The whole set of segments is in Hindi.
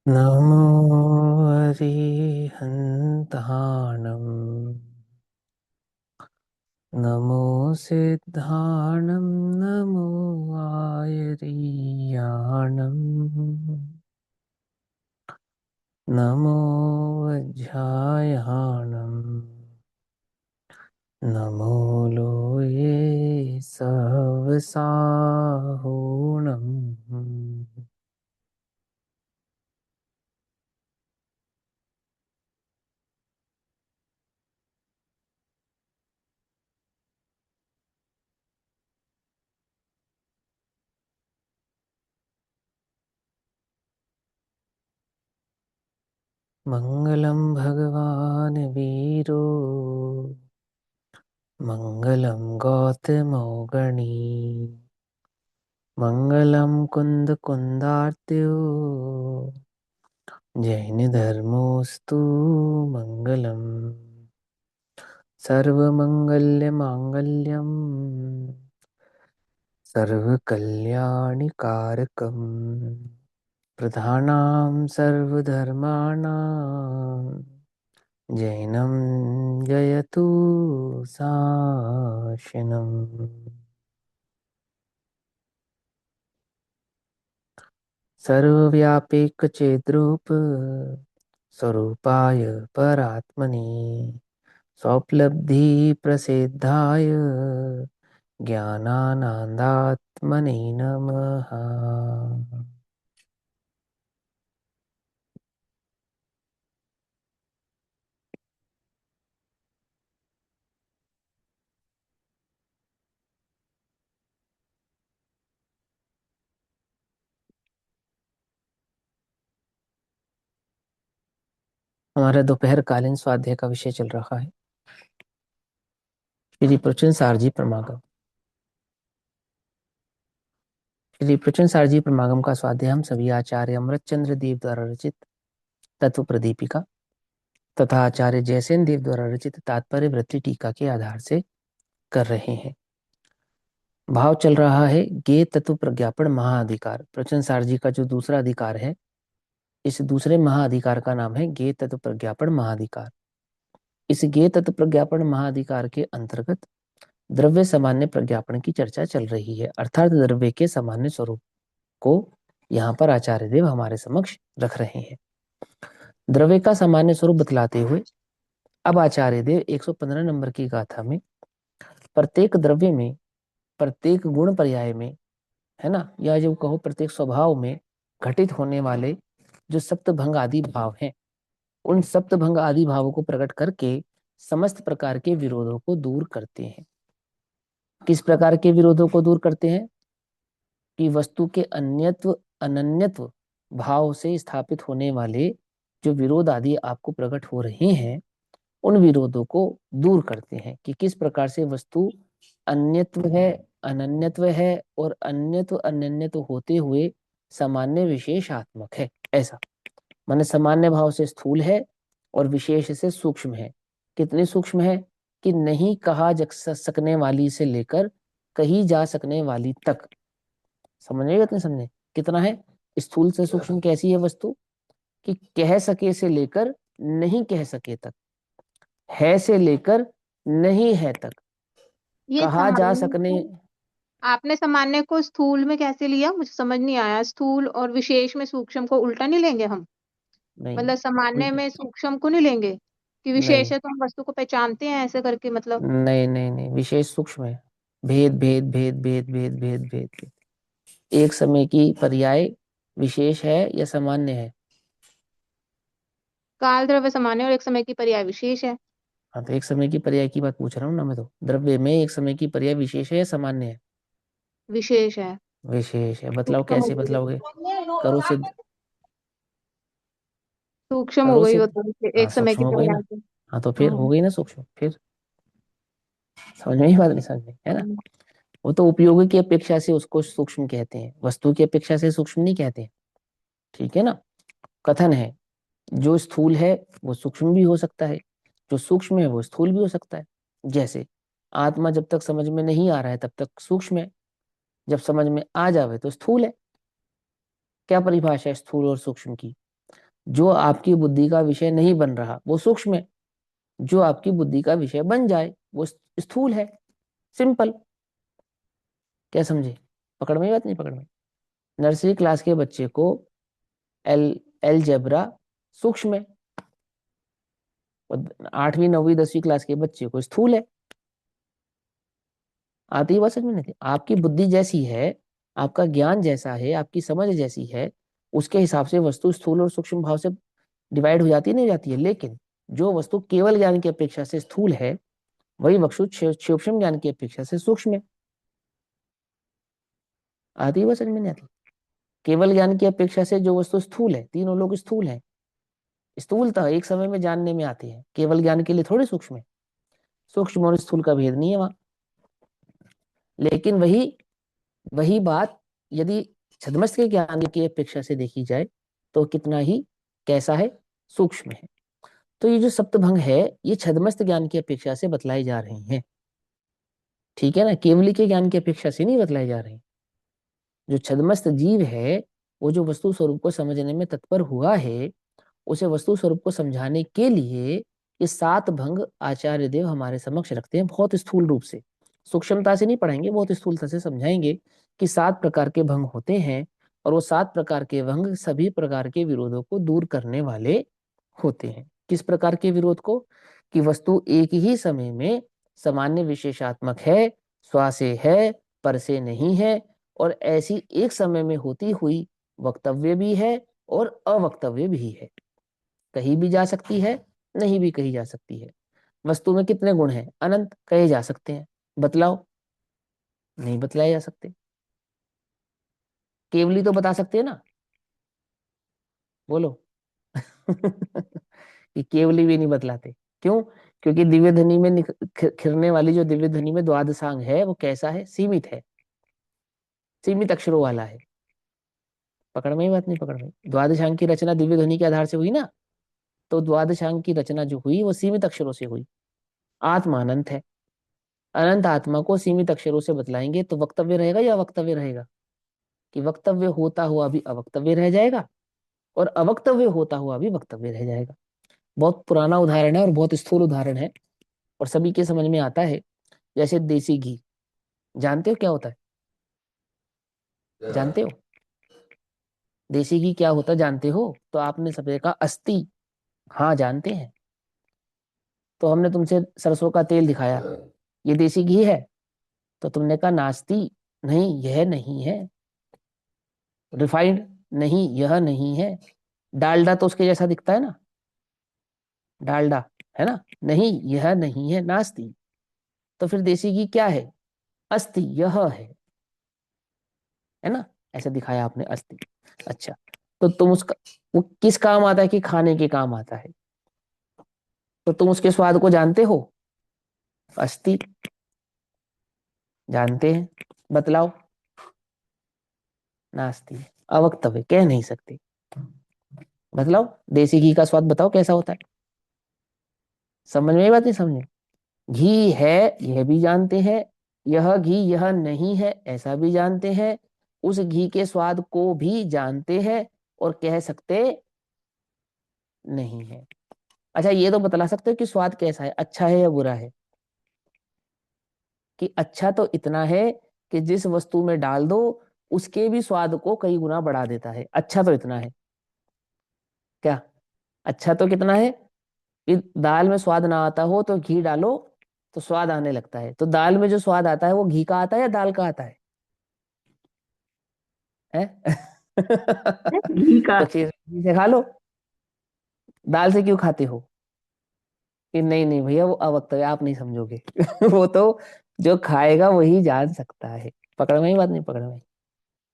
नमो अरिहन्ताणं नमो सिद्धाणं नमो आयरीयाणं नमो वज्रायाणं नमो लोये सवसाहोणम्। मंगलम भगवान वीरो मंगलम गौतमौगणी मंगलम कुंद कुंदार्त्यो जैन धर्मोस्तु मंगलम सर्वमंगल्य मांगल्यम सर्वकल्याणिकारकम प्रधानां सर्वधर्माणां जैनं जयतु शासनम्। सर्वव्यापीकचेद्रूप स्वरूपाय परात्मने स्वोपलब्धिप्रसिद्धाय ज्ञानानंदात्मने नमः। हमारा दोपहर कालीन स्वाध्याय का विषय चल रहा है श्री प्रचुन सारजी प्रमागम। श्री प्रचुन सारजी प्रमागम का स्वाध्याय हम सभी आचार्य अमृतचंद्र देव द्वारा रचित तत्व प्रदीपिका तथा आचार्य जयसेन देव द्वारा रचित तात्पर्य वृत्ति टीका के आधार से कर रहे हैं। भाव चल रहा है गे तत्व प्रज्ञापन महाअधिकार। प्रचुन सारजी का जो दूसरा अधिकार है, इस दूसरे महाअधिकार का नाम है गे तत्व प्रज्ञापन महाअधिकार। इस गे तत्व प्रज्ञापन महाअधिकार के अंतर्गत द्रव्य सामान्य प्रज्ञापन की चर्चा चल रही है, अर्थात द्रव्य के सामान्य स्वरूप को यहाँ पर आचार्य देव हमारे समक्ष रख रहे हैं। द्रव्य का सामान्य स्वरूप बतलाते हुए अब आचार्य देव 115 नंबर की गाथा में प्रत्येक द्रव्य में, प्रत्येक गुण पर्याय में, है ना, या जो कहो प्रत्येक स्वभाव में घटित होने वाले जो सप्तभंग आदि भाव हैं, उन सप्तभंग आदि भावों को प्रकट करके समस्त प्रकार के विरोधों को दूर करते हैं। किस प्रकार के विरोधों को दूर करते हैं? कि वस्तु के अन्यत्व अनन्यत्व भाव से स्थापित होने वाले जो विरोध आदि आपको प्रकट हो रहे हैं, उन विरोधों को दूर करते हैं कि किस प्रकार से वस्तु अन्यत्व है, अनन्यत्व है और अन्यत्व अनन्यत्व होते हुए सामान्य विशेषात्मक है। ऐसा माने सामान्य भाव से स्थूल है और विशेष से सूक्ष्म है। कितनी सूक्ष्म है कि नहीं कहा जा सकने वाली से लेकर कही जा सकने वाली तक। समझिएगा, कितने समझे कितना है? स्थूल से सूक्ष्म कैसी है वस्तु कि कह सके से लेकर नहीं कह सके तक, है से लेकर नहीं है तक, ये कहा जा सामान्य सकने। को आपने सामान्य को स्थूल में कैसे लिया, मुझे समझ नहीं आया। स्थूल और विशेष में सूक्ष्म को उल्टा नहीं लेंगे हम? नहीं, मतलब सामान्य उल्टा में सूक्ष्म को नहीं लेंगे कि विशेष नहीं, है तो हम वस्तु को पहचानते हैं ऐसे करके, मतलब? नहीं, नहीं, नहीं, विशेष सूक्ष्म है। भेद भेद भेद भेद भेद भेद भेद भेद। एक समय की पर्याय विशेष है या सामान्य है? काल द्रव्य सामान्य और एक समय की पर्याय विशेष है। हाँ, तो एक समय की पर्याय की बात पूछ रहा हूँ ना मैं। तो द्रव्य में एक समय की पर्याय विशेष है या सामान्य है? विशेष है। विशेष है। बतलाओ सूक्ष्म हो कैसे गई, बतलाओगे? करो सिद्ध। सूक्ष्म हो करो गई वो सिद्ध। तो हाँ, एक समय की सूक्ष्म हो गई ना। पर्याय से। हाँ, तो फिर हो हम्म। गई ना सूक्ष्म। फिर समझ में ही बात नहीं, समझ में है ना। हम्म। वो तो उपयोगी की अपेक्षा से उसको सूक्ष्म कहते हैं, वस्तु की अपेक्षा से सूक्ष्म नहीं कहते हैं। ठीक है ना। कथन है जो स्थूल है वो सूक्ष्म भी हो सकता है, जो सूक्ष्म है वो स्थूल भी हो सकता है। जैसे आत्मा जब तक समझ में नहीं आ रहा है तब तक सूक्ष्म है, जब समझ में आ जावे तो स्थूल है। क्या परिभाषा है स्थूल और सूक्ष्म की? जो आपकी बुद्धि का विषय नहीं बन रहा वो सूक्ष्म है, जो आपकी बुद्धि का विषय बन जाए वो स्थूल है। सिंपल। क्या समझे? पकड़ में बात नहीं पकड़ में? नर्सरी क्लास के बच्चे को एल एलजेब्रा सूक्ष्म है, और 8वीं 9वीं 10वीं क्लास के बच्चे को स्थूल है। आती ही बात समझ में नहीं थी? आपकी बुद्धि जैसी है, आपका ज्ञान जैसा है, आपकी समझ जैसी है, उसके हिसाब से वस्तु स्थूल और सूक्ष्म भाव से डिवाइड हो जाती नहीं हो जाती है। लेकिन जो वस्तु केवल ज्ञान की अपेक्षा से स्थूल है, वही वस्तु सूक्ष्म ज्ञान की अपेक्षा से सूक्ष्म है। आती ही बात समझ में नहीं आती? केवल ज्ञान की अपेक्षा से जो वस्तु स्थूल है, तीनों लोग स्थूल है, स्थूलता एक समय में जानने में आती है, केवल ज्ञान के लिए थोड़ी सूक्ष्म है। सूक्ष्म और स्थूल का भेद नहीं है वहां। लेकिन वही वही बात यदि छद्मस्त के ज्ञान की अपेक्षा से देखी जाए तो कितना ही कैसा है, सूक्ष्म है। तो ये जो सप्तभंग है, ये छद्मस्त ज्ञान की अपेक्षा से बतलाई जा रही हैं। ठीक है ना? केवली के ज्ञान की अपेक्षा से नहीं बतलाई जा रही। जो छद्मस्त जीव है, वो जो वस्तु स्वरूप को समझने में तत्पर हुआ है, उसे वस्तु स्वरूप को समझाने के लिए ये 7 भंग आचार्य देव हमारे समक्ष रखते हैं, बहुत स्थूल रूप से। सूक्ष्मता से नहीं पढ़ाएंगे, बहुत स्थूलता से समझाएंगे कि 7 प्रकार के भंग होते हैं, और वो 7 प्रकार के भंग सभी प्रकार के विरोधों को दूर करने वाले होते हैं। किस प्रकार के विरोध को? कि वस्तु एक ही समय में सामान्य विशेषात्मक है, स्वा से है, पर से नहीं है, और ऐसी एक समय में होती हुई वक्तव्य भी है और अवक्तव्य भी है। कही भी जा सकती है, नहीं भी कही जा सकती है। वस्तु में कितने गुण हैं? अनंत। कहे जा सकते हैं, बतलाओ? नहीं बतलाए जा सकते। केवली तो बता सकते हैं ना? बोलो। कि केवली भी नहीं बतलाते। क्यों? क्योंकि दिव्य ध्वनि में खिरने वाली जो दिव्य ध्वनि में द्वादशांग है, वो कैसा है? सीमित है, सीमित अक्षरों वाला है। पकड़ में ही बात नहीं पकड़ में? द्वादशांग की रचना दिव्य ध्वनि के आधार से हुई ना, तो द्वादशांग की रचना जो हुई वो सीमित अक्षरों से हुई। आत्मा अनंत है, अनंत आत्मा को सीमित अक्षरों से बतलाएंगे तो वक्तव्य रहेगा या अवक्तव्य रहेगा? कि वक्तव्य होता हुआ भी अवक्तव्य रह जाएगा, और अवक्तव्य होता हुआ भी वक्तव्य रह जाएगा। बहुत पुराना उदाहरण है और बहुत स्थूल उदाहरण है, और सभी के समझ में आता है। जैसे देसी घी, जानते हो क्या होता है? जानते हो देसी घी क्या होता है? जानते हो? तो आपने सबसे कहा अस्थि। हाँ जानते हैं। तो हमने तुमसे सरसों का तेल दिखाया, ये देसी घी है? तो तुमने कहा नास्ती, नहीं यह नहीं है। रिफाइंड, नहीं यह नहीं है। डालडा तो उसके जैसा दिखता है ना, डालडा, है ना? नहीं यह नहीं है, नास्ती। तो फिर देसी घी क्या है? अस्थि, यह है ना? ऐसे दिखाया आपने, अस्थि। अच्छा, तो तुम उसका, वो किस काम आता है? कि खाने के काम आता है। तो तुम उसके स्वाद को जानते हो? अस्थि, जानते हैं, बतलाओ? नास्ती, अवक्तव्य, कह नहीं सकते। बतलाओ, देसी घी का स्वाद बताओ कैसा होता है? समझ में? बात नहीं समझ में? घी है यह भी जानते हैं, यह घी यह नहीं है ऐसा भी जानते हैं, उस घी के स्वाद को भी जानते हैं, और कह सकते नहीं है। अच्छा, ये तो बतला सकते हो कि स्वाद कैसा है, अच्छा है या बुरा है? कि अच्छा तो इतना है कि जिस वस्तु में डाल दो उसके भी स्वाद को कई गुना बढ़ा देता है। अच्छा तो इतना है क्या? अच्छा तो कितना है कि दाल में स्वाद ना आता हो तो घी डालो तो स्वाद आने लगता है। तो दाल में जो स्वाद आता है वो घी का आता है या दाल का आता है? घी का। तो फिर घी से खा लो, दाल से क्यों खाते हो? कि नहीं नहीं भैया वो अवक्तव्य, आप नहीं समझोगे। वो तो जो खाएगा वही जान सकता है। पकड़ में ही बात नहीं पकड़ में?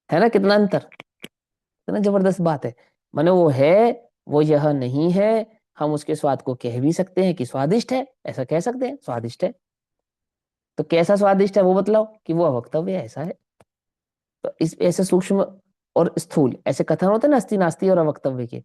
है ना कितना अंतर, कितना जबरदस्त बात है। माने वो है, वो यह नहीं है। हम उसके स्वाद को कह भी सकते हैं कि स्वादिष्ट है, ऐसा कह सकते हैं स्वादिष्ट है। तो कैसा स्वादिष्ट है वो बतलाओ, कि वो अवक्तव्य है, ऐसा है। तो इस ऐसे सूक्ष्म और स्थूल ऐसे कथन होते हैं ना, अस्थि नास्ति और अवक्तव्य के।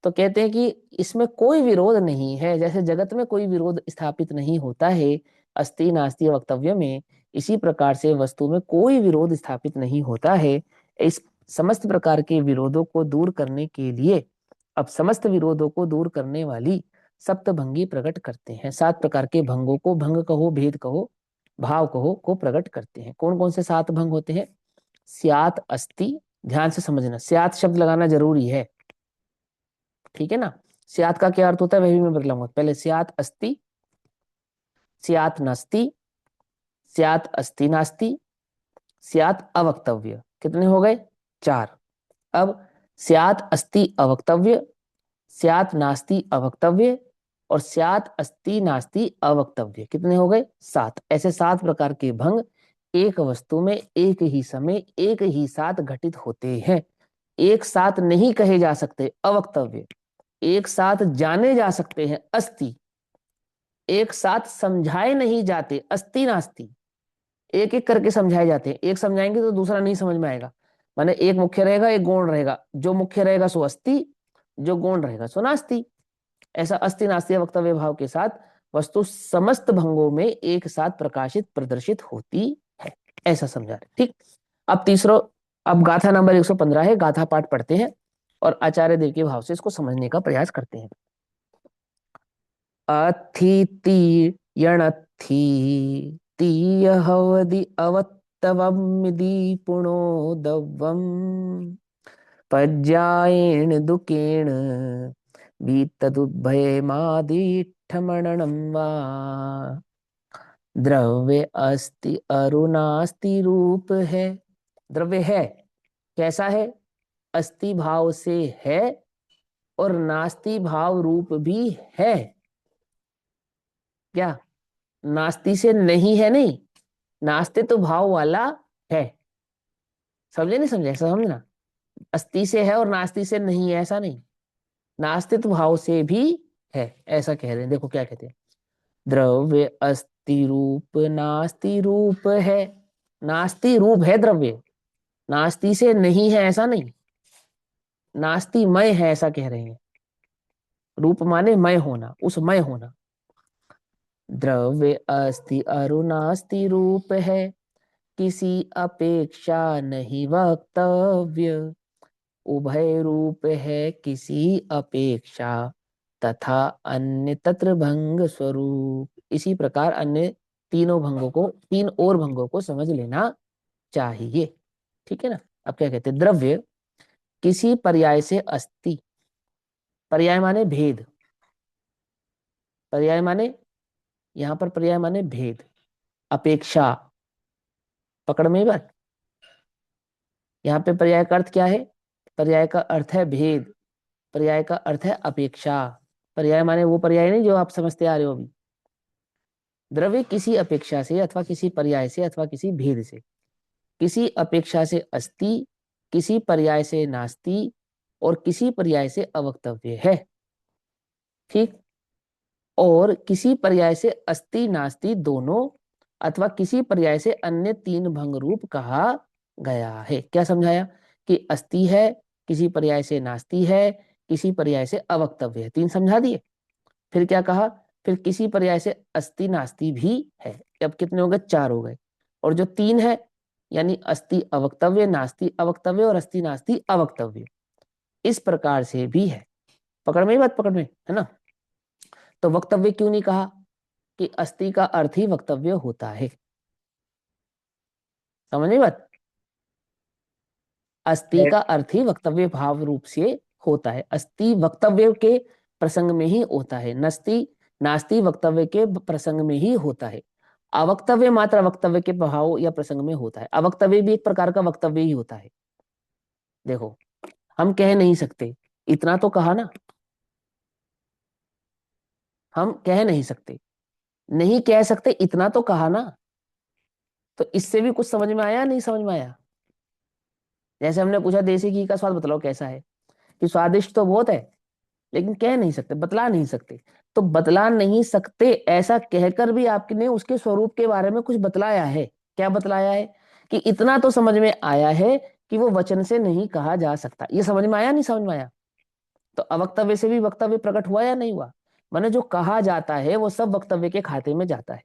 तो कहते हैं कि इसमें कोई विरोध नहीं है, जैसे जगत में कोई विरोध स्थापित नहीं होता है अस्थि नास्ति वक्तव्य में, इसी प्रकार से वस्तु में कोई विरोध स्थापित नहीं होता है। इस समस्त प्रकार के विरोधों को दूर करने के लिए अब समस्त विरोधों को दूर करने वाली सप्तभंगी प्रकट करते हैं। 7 प्रकार के भंगों को, भंग कहो, भेद कहो, भाव कहो, को प्रकट करते हैं। कौन कौन से 7 भंग होते हैं? स्यात् अस्ति, ध्यान से समझना, स्यात् शब्द लगाना जरूरी है, ठीक है ना। स्यात् का क्या अर्थ होता है वह भी मैं बतलाऊंगा। पहले स्यात् अस्ति, स्यात् नास्ति, स्यात् अस्ति नास्ति, स्यात् अवक्तव्य। कितने हो गए? 4। अब स्यात् अस्ति अवक्तव्य, स्यात् नास्ति अवक्तव्य और स्यात् अस्ति नास्ति अवक्तव्य, कितने हो गए? 7। ऐसे 7 प्रकार के भंग एक वस्तु में एक ही समय एक ही साथ घटित होते हैं। एक साथ नहीं कहे जा सकते अवक्तव्य, एक साथ जाने जा सकते हैं अस्ति, एक साथ समझाए नहीं जाते अस्ति नास्ति। एक एक करके समझाए जाते हैं, एक समझाएंगे तो दूसरा नहीं समझ में आएगा। माने एक मुख्य रहेगा एक गौण रहेगा, जो मुख्य रहेगा सो अस्ति, जो गौण रहेगा सो नास्ति। ऐसा अस्ति नास्ति वक्तव्य भाव के साथ वस्तु समस्त भंगों में एक साथ प्रकाशित प्रदर्शित होती है, ऐसा समझा रहे। ठीक। अब तीसरा, अब गाथा नंबर 115 है, गाथा पाठ पढ़ते हैं और आचार्य देव के भाव से इसको समझने का प्रयास करते हैं। अथिति यणथि तीयहवदि अवत्तवमिति पुणोदवम् पज्यायेण दुकेण बीतदुद्भयमादिठमणनं वा द्रव्य अस्ति अरुणास्ति रूप है। द्रव्य है, कैसा है? अस्ति भाव से है और नास्ति भाव रूप भी है। क्या? नास्ति से नहीं है, नहीं, नास्तित्व भाव वाला है। समझे नहीं समझे? ऐसा समझना, अस्ति से है और नास्ति से नहीं है ऐसा नहीं, नास्तित्व भाव से भी है, ऐसा कह रहे हैं। देखो क्या कहते हैं, द्रव्य अस्ति रूप नास्ति रूप है। नास्ति रूप है द्रव्य, नास्ति से नहीं है ऐसा नहीं, नास्ति मय है ऐसा कह रहे हैं। रूप माने मय होना, उस मय होना। द्रव्य अस्ति अरुणास्ति रूप है, किसी अपेक्षा नहीं वक्तव्य। उभय रूप है किसी अपेक्षा, तथा अन्य तत्र भंग स्वरूप। इसी प्रकार अन्य तीनों भंगों को, 3 और भंगों को समझ लेना चाहिए, ठीक है ना। अब क्या कहते हैं, द्रव्य किसी पर्याय से अस्ति, पर्याय माने भेद, पर्याय माने, यहां पर पर्याय माने भेद, अपेक्षा, पकड़ में बात। यहाँ पे पर्याय का अर्थ क्या है? पर्याय का अर्थ है भेद, पर्याय का अर्थ है अपेक्षा। पर्याय माने वो पर्याय नहीं जो आप समझते आ रहे हो अभी। द्रव्य किसी अपेक्षा से अथवा किसी पर्याय से अथवा किसी भेद से, किसी अपेक्षा से अस्ति, किसी पर्याय से नास्ति और किसी पर्याय से अवक्तव्य है। ठीक। और किसी पर्याय से अस्ति नास्ति दोनों अथवा किसी पर्याय से अन्य 3 भंग रूप कहा गया है। क्या समझाया? कि अस्ति है, किसी पर्याय से नास्ति है, किसी पर्याय से अवक्तव्य है, 3 समझा दिए। फिर क्या कहा? फिर किसी पर्याय से अस्ति नास्ति भी है। अब कितने हो गए? 4 हो गए। और जो 3 है यानी अस्ति अवक्तव्य, नास्ति अवक्तव्य और अस्ति नास्ति अवक्तव्य, इस प्रकार से भी है। पकड़ में, बात पकड़ में है ना। तो वक्तव्य क्यों नहीं कहा? कि अस्ति का अर्थ ही वक्तव्य होता है। समझ में बात? अस्ति का अर्थ ही वक्तव्य भाव रूप से होता है। अस्ति वक्तव्य के प्रसंग में ही होता है, नस्ति नास्ति वक्तव्य के प्रसंग में ही होता है। अवक्तव्य मात्र वक्तव्य के भाव या प्रसंग में होता है। अवक्तव्य भी एक प्रकार का वक्तव्य ही होता है। देखो, हम कह नहीं सकते, इतना तो कहा ना, हम कह नहीं सकते, नहीं कह सकते इतना तो कहा ना। तो इससे भी कुछ समझ में आया नहीं समझ में आया? जैसे हमने पूछा देसी घी का स्वाद बतलाओ कैसा है, कि स्वादिष्ट तो बहुत है लेकिन कह नहीं सकते, बतला नहीं सकते। तो बतला नहीं सकते ऐसा कहकर भी आपने उसके स्वरूप के बारे में कुछ बतलाया है। क्या बतलाया है? कि इतना तो समझ में आया है कि वो वचन से नहीं कहा जा सकता। ये समझ में आया नहीं समझ में आया? तो अवक्तव्य से भी वक्तव्य प्रकट हुआ या नहीं हुआ? माने जो कहा जाता है वो सब वक्तव्य के खाते में जाता है।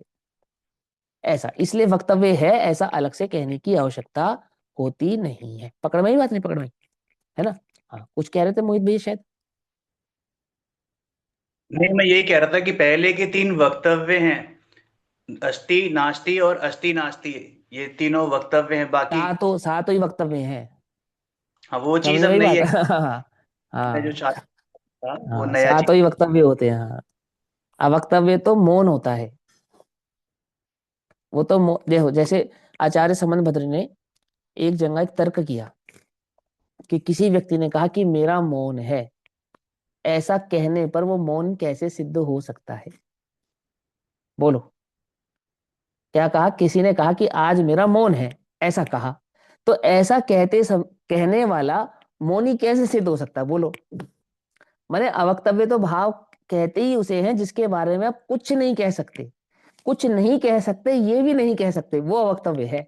ऐसा इसलिए वक्तव्य है ऐसा अलग से कहने की आवश्यकता होती नहीं है। पकड़ में ही बात नहीं? पकड़ में है ना। हाँ, कुछ कह रहे थे मोहित भैया शायद। नहीं, मैं यही कह रहा था कि पहले के तीन वक्तव्य हैं, अस्ति नास्ति और अस्ति नास्ति, ये तीनों वक्तव्य हैं, बाकी सातों ही वक्तव्य हैं। हाँ वो चीज समझे अब मेरी नहीं बात? है। हाँ मैं जो हाँ चाहता था वो हाँ, नया सातों चीज। ही वक्तव्य होते हैं, हाँ। अवक्तव्य तो मौन होता है। वो तो देखो, जैसे आचार्य समनभद्र ने एक जगह एक तर्क किया कि किसी व्यक्ति ने कहा कि मेरा मौन है, ऐसा कहने पर वो मौन कैसे सिद्ध हो सकता है? बोलो। क्या कहा? किसी ने कहा कि आज मेरा मौन है, ऐसा कहा। तो ऐसा कहने वाला मौनी कैसे सिद्ध हो सकता है? बोलो। माने अवक्तव्य तो भाव कहते ही उसे हैं जिसके बारे में आप कुछ नहीं कह सकते। कुछ नहीं कह सकते, ये भी नहीं कह सकते, वो अवक्तव्य है।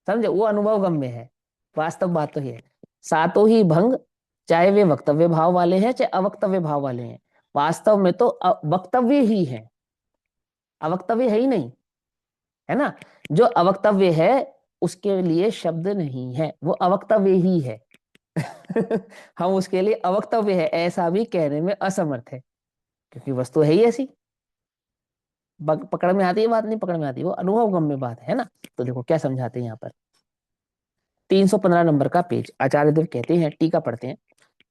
समझे? वो अनुभव गम्य है। वास्तव बात तो ये है। सातों ही भंग, चाहे वे वक्तव्य भाव वाले हैं चाहे अवक्तव्य भाव वाले हैं, वास्तव में तो वक्तव्य ही है, अवक्तव्य है ही नहीं। है ना? जो अवक्तव्य है उसके लिए शब्द नहीं है, वो अवक्तव्य ही है। हम उसके लिए अवक्तव्य है ऐसा भी कहने में असमर्थ है, क्योंकि वस्तु है ही ऐसी। पकड़ में आती है बात? नहीं पकड़ में आती, वो अनुभव गम्य बात है ना। तो देखो क्या समझाते हैं यहाँ पर। 315 नंबर का पेज, आचार्य देव कहते हैं, टीका पढ़ते हैं।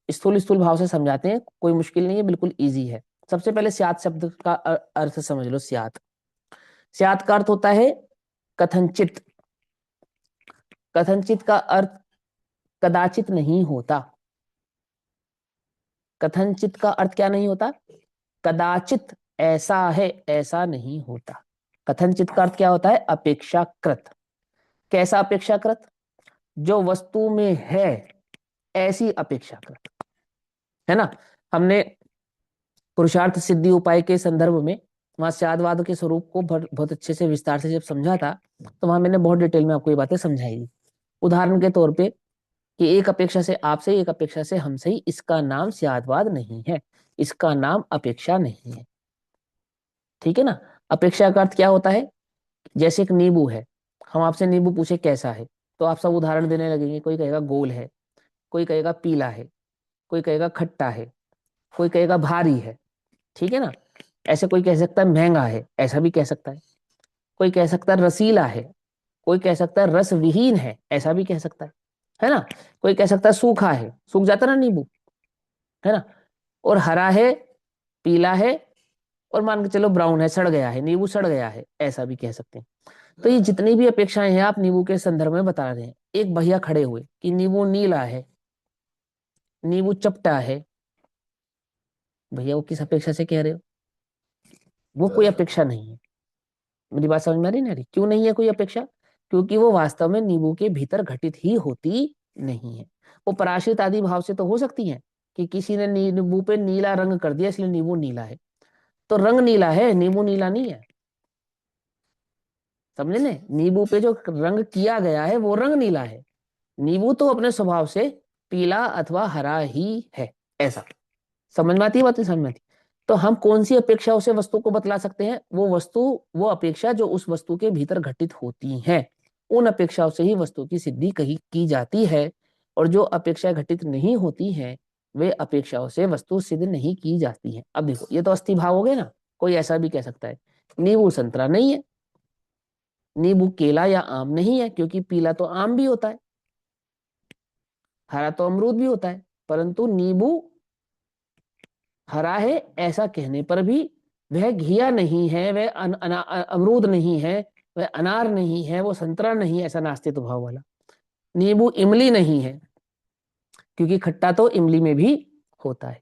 स्थूल स्थूल भाव से समझाते हैं, कोई मुश्किल नहीं है, बिल्कुल इजी है। सबसे पहले स्यात शब्द का अर्थ समझ लो। स्यात, स्यात का अर्थ होता है कथनचित। कथनचित का अर्थ कदाचित नहीं होता। कथनचित का अर्थ क्या नहीं होता? कदाचित, ऐसा है, ऐसा नहीं होता। कथनचित का अर्थ क्या होता है? अपेक्षाकृत। कैसा अपेक्षाकृत? जो वस्तु में है ऐसी अपेक्षाकृत। है ना? हमने पुरुषार्थ सिद्धि उपाय के संदर्भ में वहां स्यादवाद के स्वरूप को बहुत अच्छे से विस्तार से जब समझा था, तो वहां मैंने बहुत डिटेल में आपको ये बातें समझाई थी। उदाहरण के तौर पे कि एक अपेक्षा से आपसे, एक अपेक्षा से हमसे ही, इसका नाम स्यादवाद नहीं है, इसका नाम अपेक्षा नहीं है। ठीक है ना? अपेक्षा का अर्थ क्या होता है? जैसे एक नींबू है, हम आपसे नींबू पूछे कैसा है, तो आप सब उदाहरण देने लगेंगे। कोई कहेगा गोल है, कोई कहेगा पीला है, कोई कहेगा खट्टा है, कोई कहेगा भारी है। ठीक है ना? ऐसे कोई कह सकता है महंगा है, ऐसा भी कह सकता है। कोई कह सकता है रसीला है, कोई कह सकता है रस विहीन है, ऐसा भी कह सकता है ना? कोई कह सकता है सूखा है, सूख जाता ना नींबू। है ना? और हरा है, पीला है, और मान के चलो ब्राउन है, सड़ गया है, नींबू सड़ गया है, ऐसा भी कह सकते हैं। तो ये जितनी भी अपेक्षाएं हैं आप नींबू के संदर्भ में बता रहे हैं। एक भैया खड़े हुए कि नींबू नीला है, नींबू चपटा है, भैया वो किस अपेक्षा से कह रहे हो? वो कोई अपेक्षा नहीं है। मेरी बात समझ में आ रही ना? क्यों नहीं है कोई अपेक्षा? क्योंकि वो वास्तव में नींबू के भीतर घटित ही होती नहीं है। वो पराश्रित आदि भाव से तो हो सकती है कि किसी ने नींबू पे नीला रंग कर दिया इसलिए नींबू नीला है, तो रंग नीला है, नींबू नीला नहीं है। समझे ने? नींबू पे जो रंग किया गया है वो रंग नीला है। नींबू तो अपने स्वभाव से पीला अथवा हरा ही है। ऐसा समझ में आती है? बात नहीं समझ में आती? तो हम कौन सी अपेक्षा उसे वस्तु को बतला सकते हैं? वो वस्तु, वो अपेक्षा जो उस वस्तु के भीतर घटित होती हैं, उन अपेक्षाओं से ही वस्तु की सिद्धि कही की जाती है। और जो अपेक्षा घटित नहीं होती हैं, वे अपेक्षाओं से वस्तु सिद्ध नहीं की जाती है। अब देखो, ये तो अस्थि भाव हो गए ना। कोई ऐसा भी कह सकता है नींबू संतरा नहीं है, नींबू केला या आम नहीं है, क्योंकि पीला तो आम भी होता है, हरा तो अमरूद भी होता है, परंतु नींबू हरा है ऐसा कहने पर भी वह घिया नहीं है, वह अमरूद नहीं है, वह अनार नहीं है, वो संतरा नहीं है, ऐसा नास्तिक भाव वाला। नींबू इमली नहीं है, क्योंकि खट्टा तो इमली में भी होता है,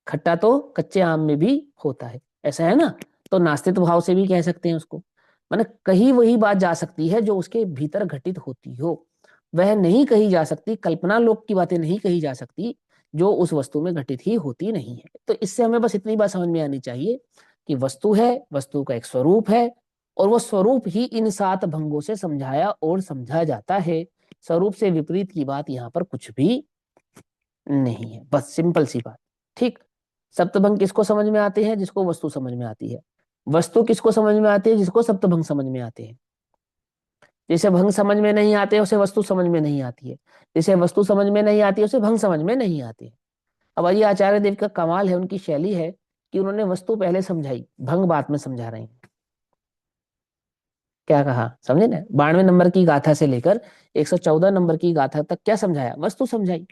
खट्टा तो कच्चे आम में भी होता है, ऐसा है ना? तो नास्तिक भाव से भी कह सकते हैं उसको। माने कहीं वही बात जा सकती है जो उसके भीतर घटित होती हो, वह नहीं कही जा सकती, कल्पना लोक की बातें नहीं कही जा सकती जो उस वस्तु में घटित ही होती नहीं है। तो इससे हमें बस इतनी बात समझ में आनी चाहिए कि वस्तु है, वस्तु का एक स्वरूप है, और वो स्वरूप ही इन सात भंगों से समझाया और समझा जाता है। स्वरूप से विपरीत की बात यहाँ पर कुछ भी नहीं है, बस सिंपल सी बात। ठीक? सप्तभंग किसको समझ में आते हैं? जिसको वस्तु समझ में आती है। वस्तु किसको समझ में आती है? जिसको सप्तभंग समझ में आते हैं। जिसे भंग समझ में नहीं आते उसे वस्तु समझ में नहीं आती है, जिसे वस्तु समझ में नहीं आती है उसे भंग समझ में नहीं आती है। अब ये आचार्य देव का कमाल है, उनकी शैली है कि उन्होंने वस्तु पहले समझाई, भंग बाद में समझा रहे हैं। क्या कहा, समझे ना? 92 नंबर की गाथा से लेकर 114 नंबर की गाथा तक क्या समझाया? वस्तु समझाई।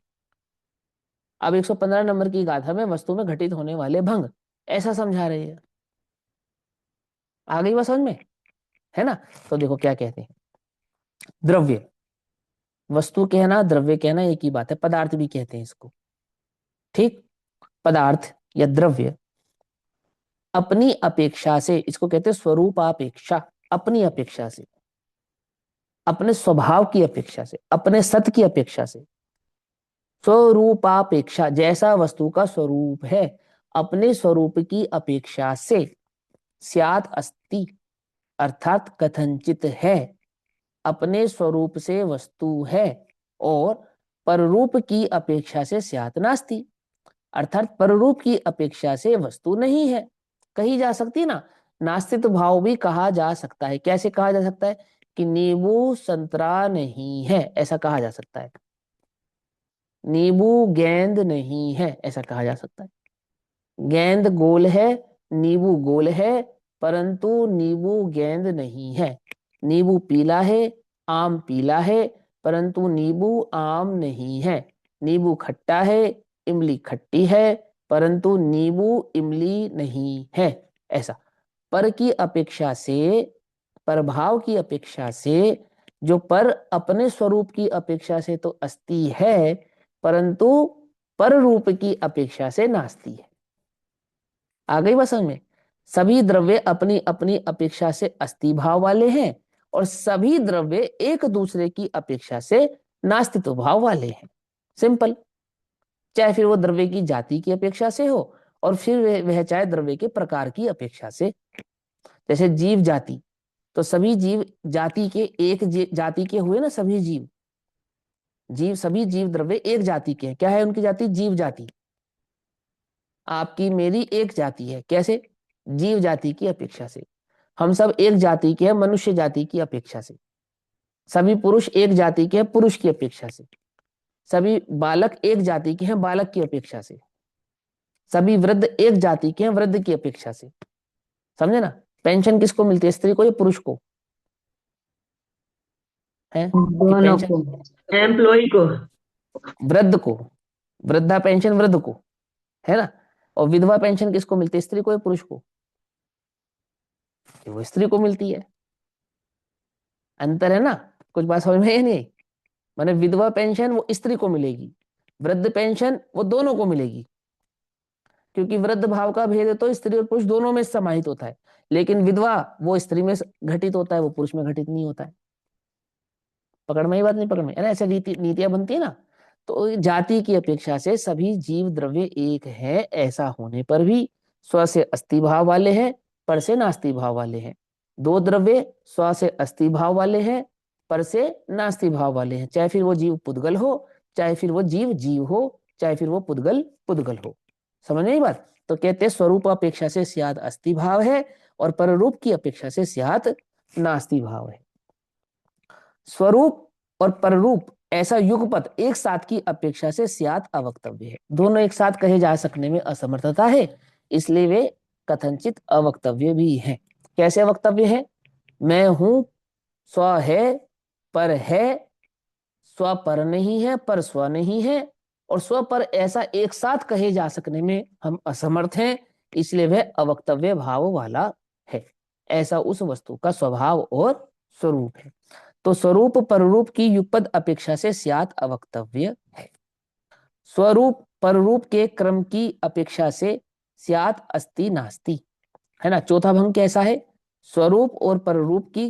अब 115 नंबर की गाथा में वस्तु में घटित होने वाले भंग ऐसा समझा रही है। आ गई बात समझ में, है ना? तो देखो क्या कहते हैं, द्रव्य, वस्तु कहना द्रव्य कहना एक ही बात है, पदार्थ भी कहते हैं इसको, ठीक? पदार्थ या द्रव्य अपनी अपेक्षा से, इसको कहते हैं स्वरूपापेक्षा, अपनी अपेक्षा से, अपने स्वभाव की अपेक्षा से, अपने सत की अपेक्षा से, स्वरूपापेक्षा, जैसा वस्तु का स्वरूप है अपने स्वरूप की अपेक्षा से, स्यात् अस्ति अर्थात कथनचित है, अपने स्वरूप से वस्तु है, और पररूप की अपेक्षा से स्यात् नास्ति, अर्थात पररूप की अपेक्षा से वस्तु नहीं है। कही जा सकती ना, नास्तिक भाव भी कहा जा सकता है। कैसे कहा जा सकता है? कि नींबू संतरा नहीं है, ऐसा कहा जा सकता है। नींबू गेंद नहीं है, ऐसा कहा जा सकता है। गेंद गोल है, नींबू गोल है, परंतु नींबू गेंद नहीं है। नींबू पीला है, आम पीला है, परंतु नींबू आम नहीं है। नींबू खट्टा है, इमली खट्टी है, परंतु नींबू इमली नहीं है। ऐसा पर की अपेक्षा से, प्रभाव की अपेक्षा से, जो पर अपने स्वरूप की अपेक्षा से तो अस्ति है, परंतु पर रूप की अपेक्षा से नास्ति है। आ गई बात समझ में? सभी द्रव्य अपनी अपनी अपेक्षा से अस्ति भाव वाले हैं, और सभी द्रव्य एक दूसरे की अपेक्षा से नास्तित्व भाव वाले हैं। सिंपल। चाहे फिर वो द्रव्य की जाति की अपेक्षा से हो, और फिर वह चाहे द्रव्य के प्रकार की अपेक्षा से। जैसे जीव जाति, तो सभी जीव जाति के एक जाति के हुए ना, सभी जीव, सभी जीव द्रव्य एक जाति के हैं। क्या है उनकी जाति? जीव जाति। आपकी मेरी एक जाति है, कैसे? जीव जाति की अपेक्षा से। हम सब एक जाति के हैं मनुष्य जाति की अपेक्षा से। सभी पुरुष एक जाति के हैं पुरुष की अपेक्षा से। सभी बालक एक जाति के हैं बालक की अपेक्षा से। सभी वृद्ध एक जाति के हैं वृद्ध की अपेक्षा से। समझे ना? पेंशन किसको मिलती है, स्त्री को या पुरुष को? है दोनों को, एम्प्लॉय को, वृद्ध को, वृद्धा पेंशन वृद्ध को, है ना? और विधवा पेंशन किसको मिलती है, स्त्री को या पुरुष को? वो स्त्री को मिलती है। अंतर है ना? कुछ बात समझ में नहीं? माने विधवा पेंशन वो स्त्री को मिलेगी, वृद्ध पेंशन वो दोनों को मिलेगी, क्योंकि वृद्ध भाव का भेद तो स्त्री और पुरुष दोनों में समाहित होता है, लेकिन विधवा वो स्त्री में घटित होता है, वो पुरुष में घटित नहीं होता है। पकड़ में ही बात नहीं? पकड़ में है ना? ऐसे नीतियां बनती है ना। तो जाति की अपेक्षा से सभी जीव द्रव्य एक है, ऐसा होने पर भी स्व से अस्ति भाव वाले हैं, पर से नास्ति भाव वाले हैं। दो द्रव्य स्व से अस्ति भाव वाले हैं, पर से नास्ति भाव वाले हैं। चाहे फिर वो जीव पुद्गल हो, चाहे फिर वो जीव जीव हो, चाहे फिर वो पुद्गल पुद्गल हो। समझ नहीं बात? तो कहते हैं स्वरूप अपेक्षा से स्यात् अस्ति भाव है, और पररूप की अपेक्षा से स्यात् नास्ति भाव है। स्वरूप और पररूप ऐसा युगपत एक साथ की अपेक्षा से स्यात् अवक्तव्य है। दोनों एक साथ कहे जा सकने में असमर्थता है, इसलिए वे कथनचित अवक्तव्य भी हैं। कैसे अवक्तव्य है? मैं हूं, स्व है, पर है, स्व पर नहीं है, पर स्व नहीं है, और स्व पर ऐसा एक साथ कहे जा सकने में हम असमर्थ हैं, इसलिए वह अवक्तव्य भाव वाला है। ऐसा उस वस्तु का स्वभाव और स्वरूप है। तो स्वरूप पररूप की युगपद अपेक्षा से स्यात् अवक्तव्य है। स्वरूप पररूप के क्रम की अपेक्षा से स्यात् अस्ति नास्ति, है ना? चौथा भंग कैसा है? स्वरूप और पररूप की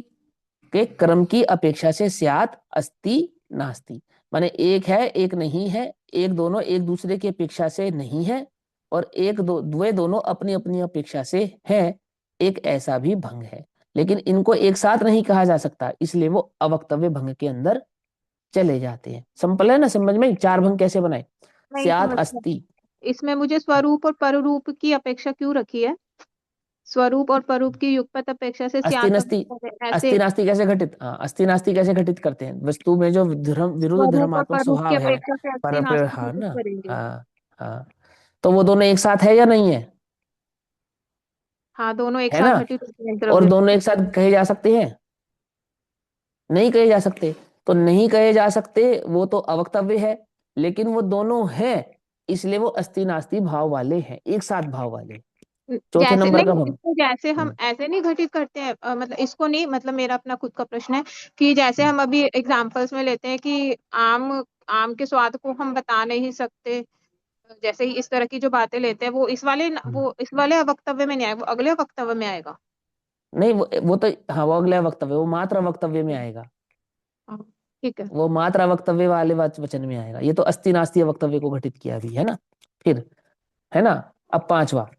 के क्रम की अपेक्षा से स्यात् अस्ति नास्ति, माने एक है एक नहीं है, एक दोनों एक दूसरे की अपेक्षा से नहीं है, और एक वे दोनों अपनी अपनी अपेक्षा से है, एक ऐसा भी भंग है। लेकिन इनको एक साथ नहीं कहा जा सकता, इसलिए वो अवक्तव्य भंग के अंदर चले जाते हैं। सिंपल है ना समझ में? चार भंग कैसे बनाए? नहीं स्यात् समझ, अस्ति, इसमें मुझे स्वरूप और पररूप की अपेक्षा क्यों रखी है? स्वरूप और पररूप की युगपत अपेक्षा से अस्ति स्यात् नास्ति, ऐसे अस्ति नास्ति कैसे घटित, अस्ति नास्ति कैसे घटित करते हैं? वस्तु में जो धर्म विरुद्ध स्वरूप और धर्मात्मक पररूप की स्वभाव है, अपेक्षा से अस्ति पर नास्ति हाँ घटित ना, करेंगे। हाँ हाँ, तो वो दोनों एक साथ है या नहीं है? हाँ, दोनों एक है साथ ना? घटित होते हैं और द्रव्य। दोनों एक साथ कहे जा सकते हैं? नहीं कहे जा सकते। तो नहीं कहे जा सकते वो तो अवक्तव्य है, लेकिन वो दोनों हैं, इसलिए वो अस्ति नास्ति भाव वाले हैं, एक साथ भाव वाले। चौथे जैसे नंबर का नहीं, हम इसको जैसे हम ऐसे नहीं घटित करते हैं, मतलब इसको नहीं, मतलब मेरा अपना खुद का प्रश्न है कि जैसे हम अभी एग्जांपल्स में लेते हैं कि आम आम के स्वाद को हम बता नहीं सकते, जैसे ही इस तरह की जो बातें लेते हैं, वो इस वाले अवक्तव्य में नहीं आएगा, वो अगले वक्तव्य में आएगा। नहीं, वो तो हाँ, वो अगला वक्तव्य, वो मात्र वक्तव्य में आएगा। हाँ, ठीक है। वो मात्र वक्तव्य वाले वचन में आएगा। ये तो अस्ति नास्ति वक्तव्य को घटित किया भी है ना। फिर है ना, अब पांचवा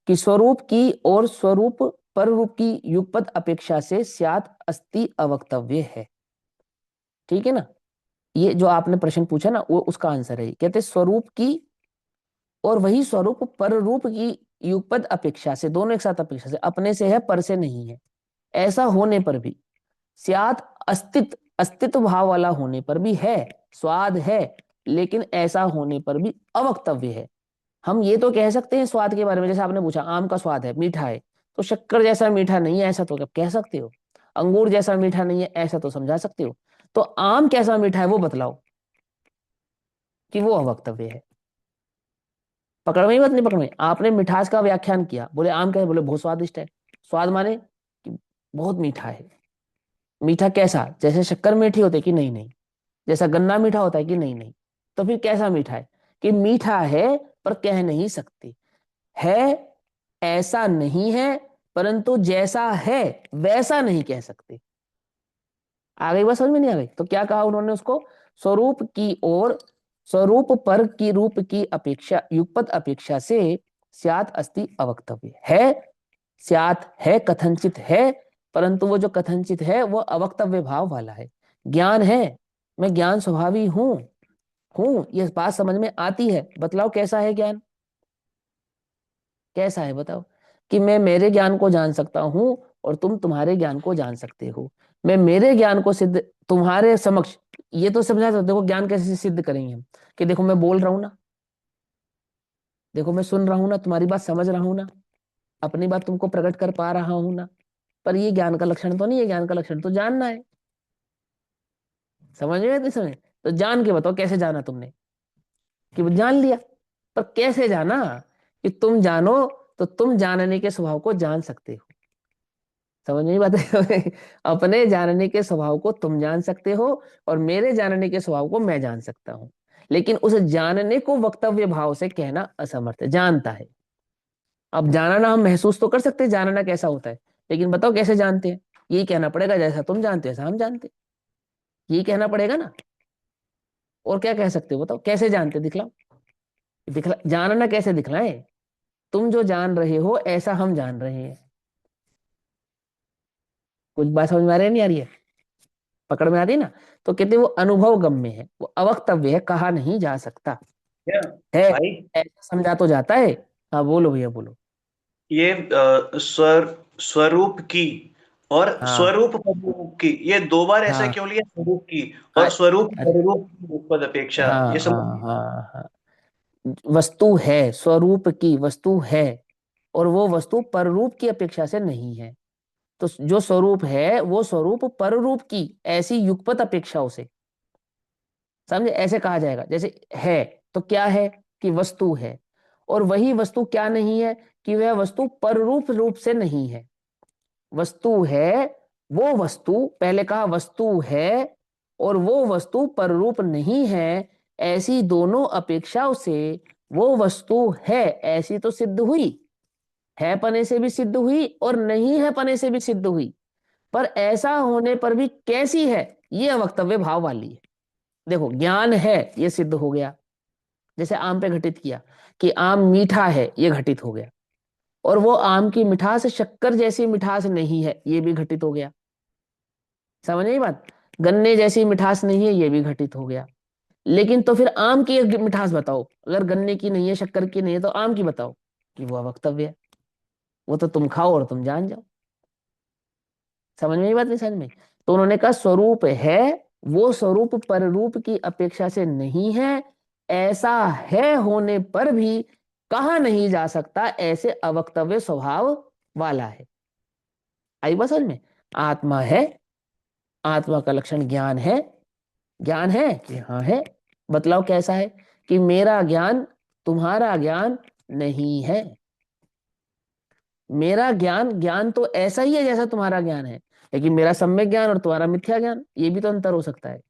कि स्वरूप की और स्वरूप पर रूप की युगपद अपेक्षा से स्यात् अस्ति अवक्तव्य है। ठीक है ना, ये जो आपने प्रश्न पूछा ना, वो उसका आंसर है। कहते स्वरूप की और वही स्वरूप पर रूप की युगपद अपेक्षा से, दोनों एक साथ अपेक्षा से, अपने से है पर से नहीं है, ऐसा होने पर भी स्यात् अस्तित्व, अस्तित्व भाव वाला होने पर भी है, स्वाद है, लेकिन ऐसा होने पर भी अवक्तव्य है। हम ये तो कह सकते हैं स्वाद के बारे में, जैसे आपने पूछा आम का स्वाद है, मीठा है, तो शक्कर जैसा मीठा नहीं है ऐसा तो कब कह सकते हो? अंगूर जैसा मीठा नहीं है ऐसा तो समझा सकते हो? तो आम कैसा मीठा है वो बतलाओ कि वो अवक्तव्य है। पकड़ में ही, बात नहीं पकड़ में। आपने मिठास का व्याख्यान किया, बोले आम कैसे, बोले बहुत स्वादिष्ट है। स्वाद माने कि बहुत मीठा है। मीठा कैसा? जैसे शक्कर मीठी होती है कि नहीं? नहीं। जैसा गन्ना मीठा होता है कि नहीं? नहीं। तो फिर कैसा मीठा है? कि मीठा है पर कह नहीं सकते, है ऐसा नहीं है, परंतु जैसा है वैसा नहीं कह सकते। आ गई बात समझ में? नहीं आ गई तो क्या कहा उन्होंने उसको? स्वरूप की और स्वरूप पर की रूप की अपेक्षा, युगपत अपेक्षा से स्यात् अस्ति अवक्तव्य है। स्यात् है, कथनचित है, परंतु वो जो कथनचित है वो अवक्तव्य भाव वाला है। ज्ञान है, मैं ज्ञान स्वभावी हूं, ये बात समझ में आती है। बतलाओ कैसा है ज्ञान? कैसा है बताओ? कि मैं मेरे ज्ञान को जान सकता हूं और तुम तुम्हारे ज्ञान को जान सकते हो। मैं मेरे ज्ञान को सिद्ध तुम्हारे समक्ष, ये तो समझा सकते। देखो ज्ञान कैसे सिद्ध करेंगे हम? कि देखो मैं बोल रहा हूं ना, देखो मैं सुन रहा हूं ना, तुम्हारी बात समझ रहा हूं ना, अपनी बात तुमको प्रकट कर पा रहा हूं ना। पर ये ज्ञान का लक्षण तो नहीं है। ज्ञान का लक्षण तो जानना है। समझ में? नहीं समझ? तो जान के बताओ कैसे जाना तुमने? कि वो जान लिया, पर कैसे जाना? कि तुम जानो तो तुम जानने के स्वभाव को जान सकते हो। समझ नहीं बात है? अपने जानने के स्वभाव को तुम जान सकते हो और मेरे जानने के स्वभाव को मैं जान सकता हूं, लेकिन उस जानने को वक्तव्य भाव से कहना असमर्थ है। जानता है। अब जानना हम महसूस तो कर सकते हैं जानना कैसा होता है, लेकिन बताओ कैसे जानते हैं? यही कहना पड़ेगा, जैसा तुम जानते हो ऐसा हम जानते हैं। यही कहना पड़ेगा ना। और क्या कह सकते हो बताओ? कैसे जानते? दिखलाओ। जानना कैसे दिखलाएं? तुम जो जान रहे हो ऐसा हम जान रहे हैं। कुछ बात समझ में आ रही है नहीं आ रही है? पकड़ में आती है ना? तो कहते हैं वो अनुभव गम्य है, वो अवक्तव्य है, कहा नहीं जा सकता क्या है। भाई? ऐसा समझा तो जाता है। हाँ बोलो भैया बोलो। ये स्वरूप की और हाँ स्वरूप पररूप की, ये दो बार ऐसा हाँ क्यों लिया? स्वरूप की और अ- स्वरूप अरे पररूप की उपपद अपेक्षा, हाँ ये समझ। हाँ हाँ हाँ। वस्तु है, स्वरूप की वस्तु है, और वो वस्तु पररूप की अपेक्षा से नहीं है। तो जो स्वरूप है वो स्वरूप पररूप की ऐसी युगपत अपेक्षाओं से, समझे? ऐसे कहा जाएगा। जैसे है तो क्या है? कि वस्तु है। और वही वस्तु क्या नहीं है? कि वह वस्तु पररूप रूप से नहीं है। वस्तु है, वो वस्तु, पहले कहा वस्तु है और वो वस्तु पररूप नहीं है, ऐसी दोनों अपेक्षाओं से वो वस्तु है ऐसी तो सिद्ध हुई, है पने से भी सिद्ध हुई और नहीं है पने से भी सिद्ध हुई। पर ऐसा होने पर भी कैसी है? ये अवक्तव्य भाव वाली है। देखो ज्ञान है, ये सिद्ध हो गया। जैसे आम पे घटित किया कि आम मीठा है, ये घटित हो गया। और वो आम की मिठास शक्कर जैसी मिठास नहीं है, ये भी घटित हो गया। समझ नहीं बात? गन्ने जैसी मिठास नहीं है, ये भी घटित हो गया। लेकिन तो फिर आम की एक मिठास बताओ, अगर गन्ने की नहीं है, शक्कर की नहीं है, तो आम की बताओ। कि वो अवक्तव्य है। वो तो तुम खाओ और तुम जान जाओ। समझ में? ये बात नहीं समझ में? तो उन्होंने कहा स्वरूप है, वो स्वरूप पर रूप की अपेक्षा से नहीं है, ऐसा है होने पर भी कहा नहीं जा सकता ऐसे अवक्तव्य स्वभाव वाला है। आई बात समझ में? आत्मा है, आत्मा का लक्षण ज्ञान है। ज्ञान है कि हाँ है। बतलाओ कैसा है? कि मेरा ज्ञान तुम्हारा ज्ञान नहीं है। मेरा ज्ञान ज्ञान तो ऐसा ही है जैसा तुम्हारा ज्ञान है, लेकिन मेरा सम्यक ज्ञान और तुम्हारा मिथ्या ज्ञान, ये भी तो अंतर हो सकता है।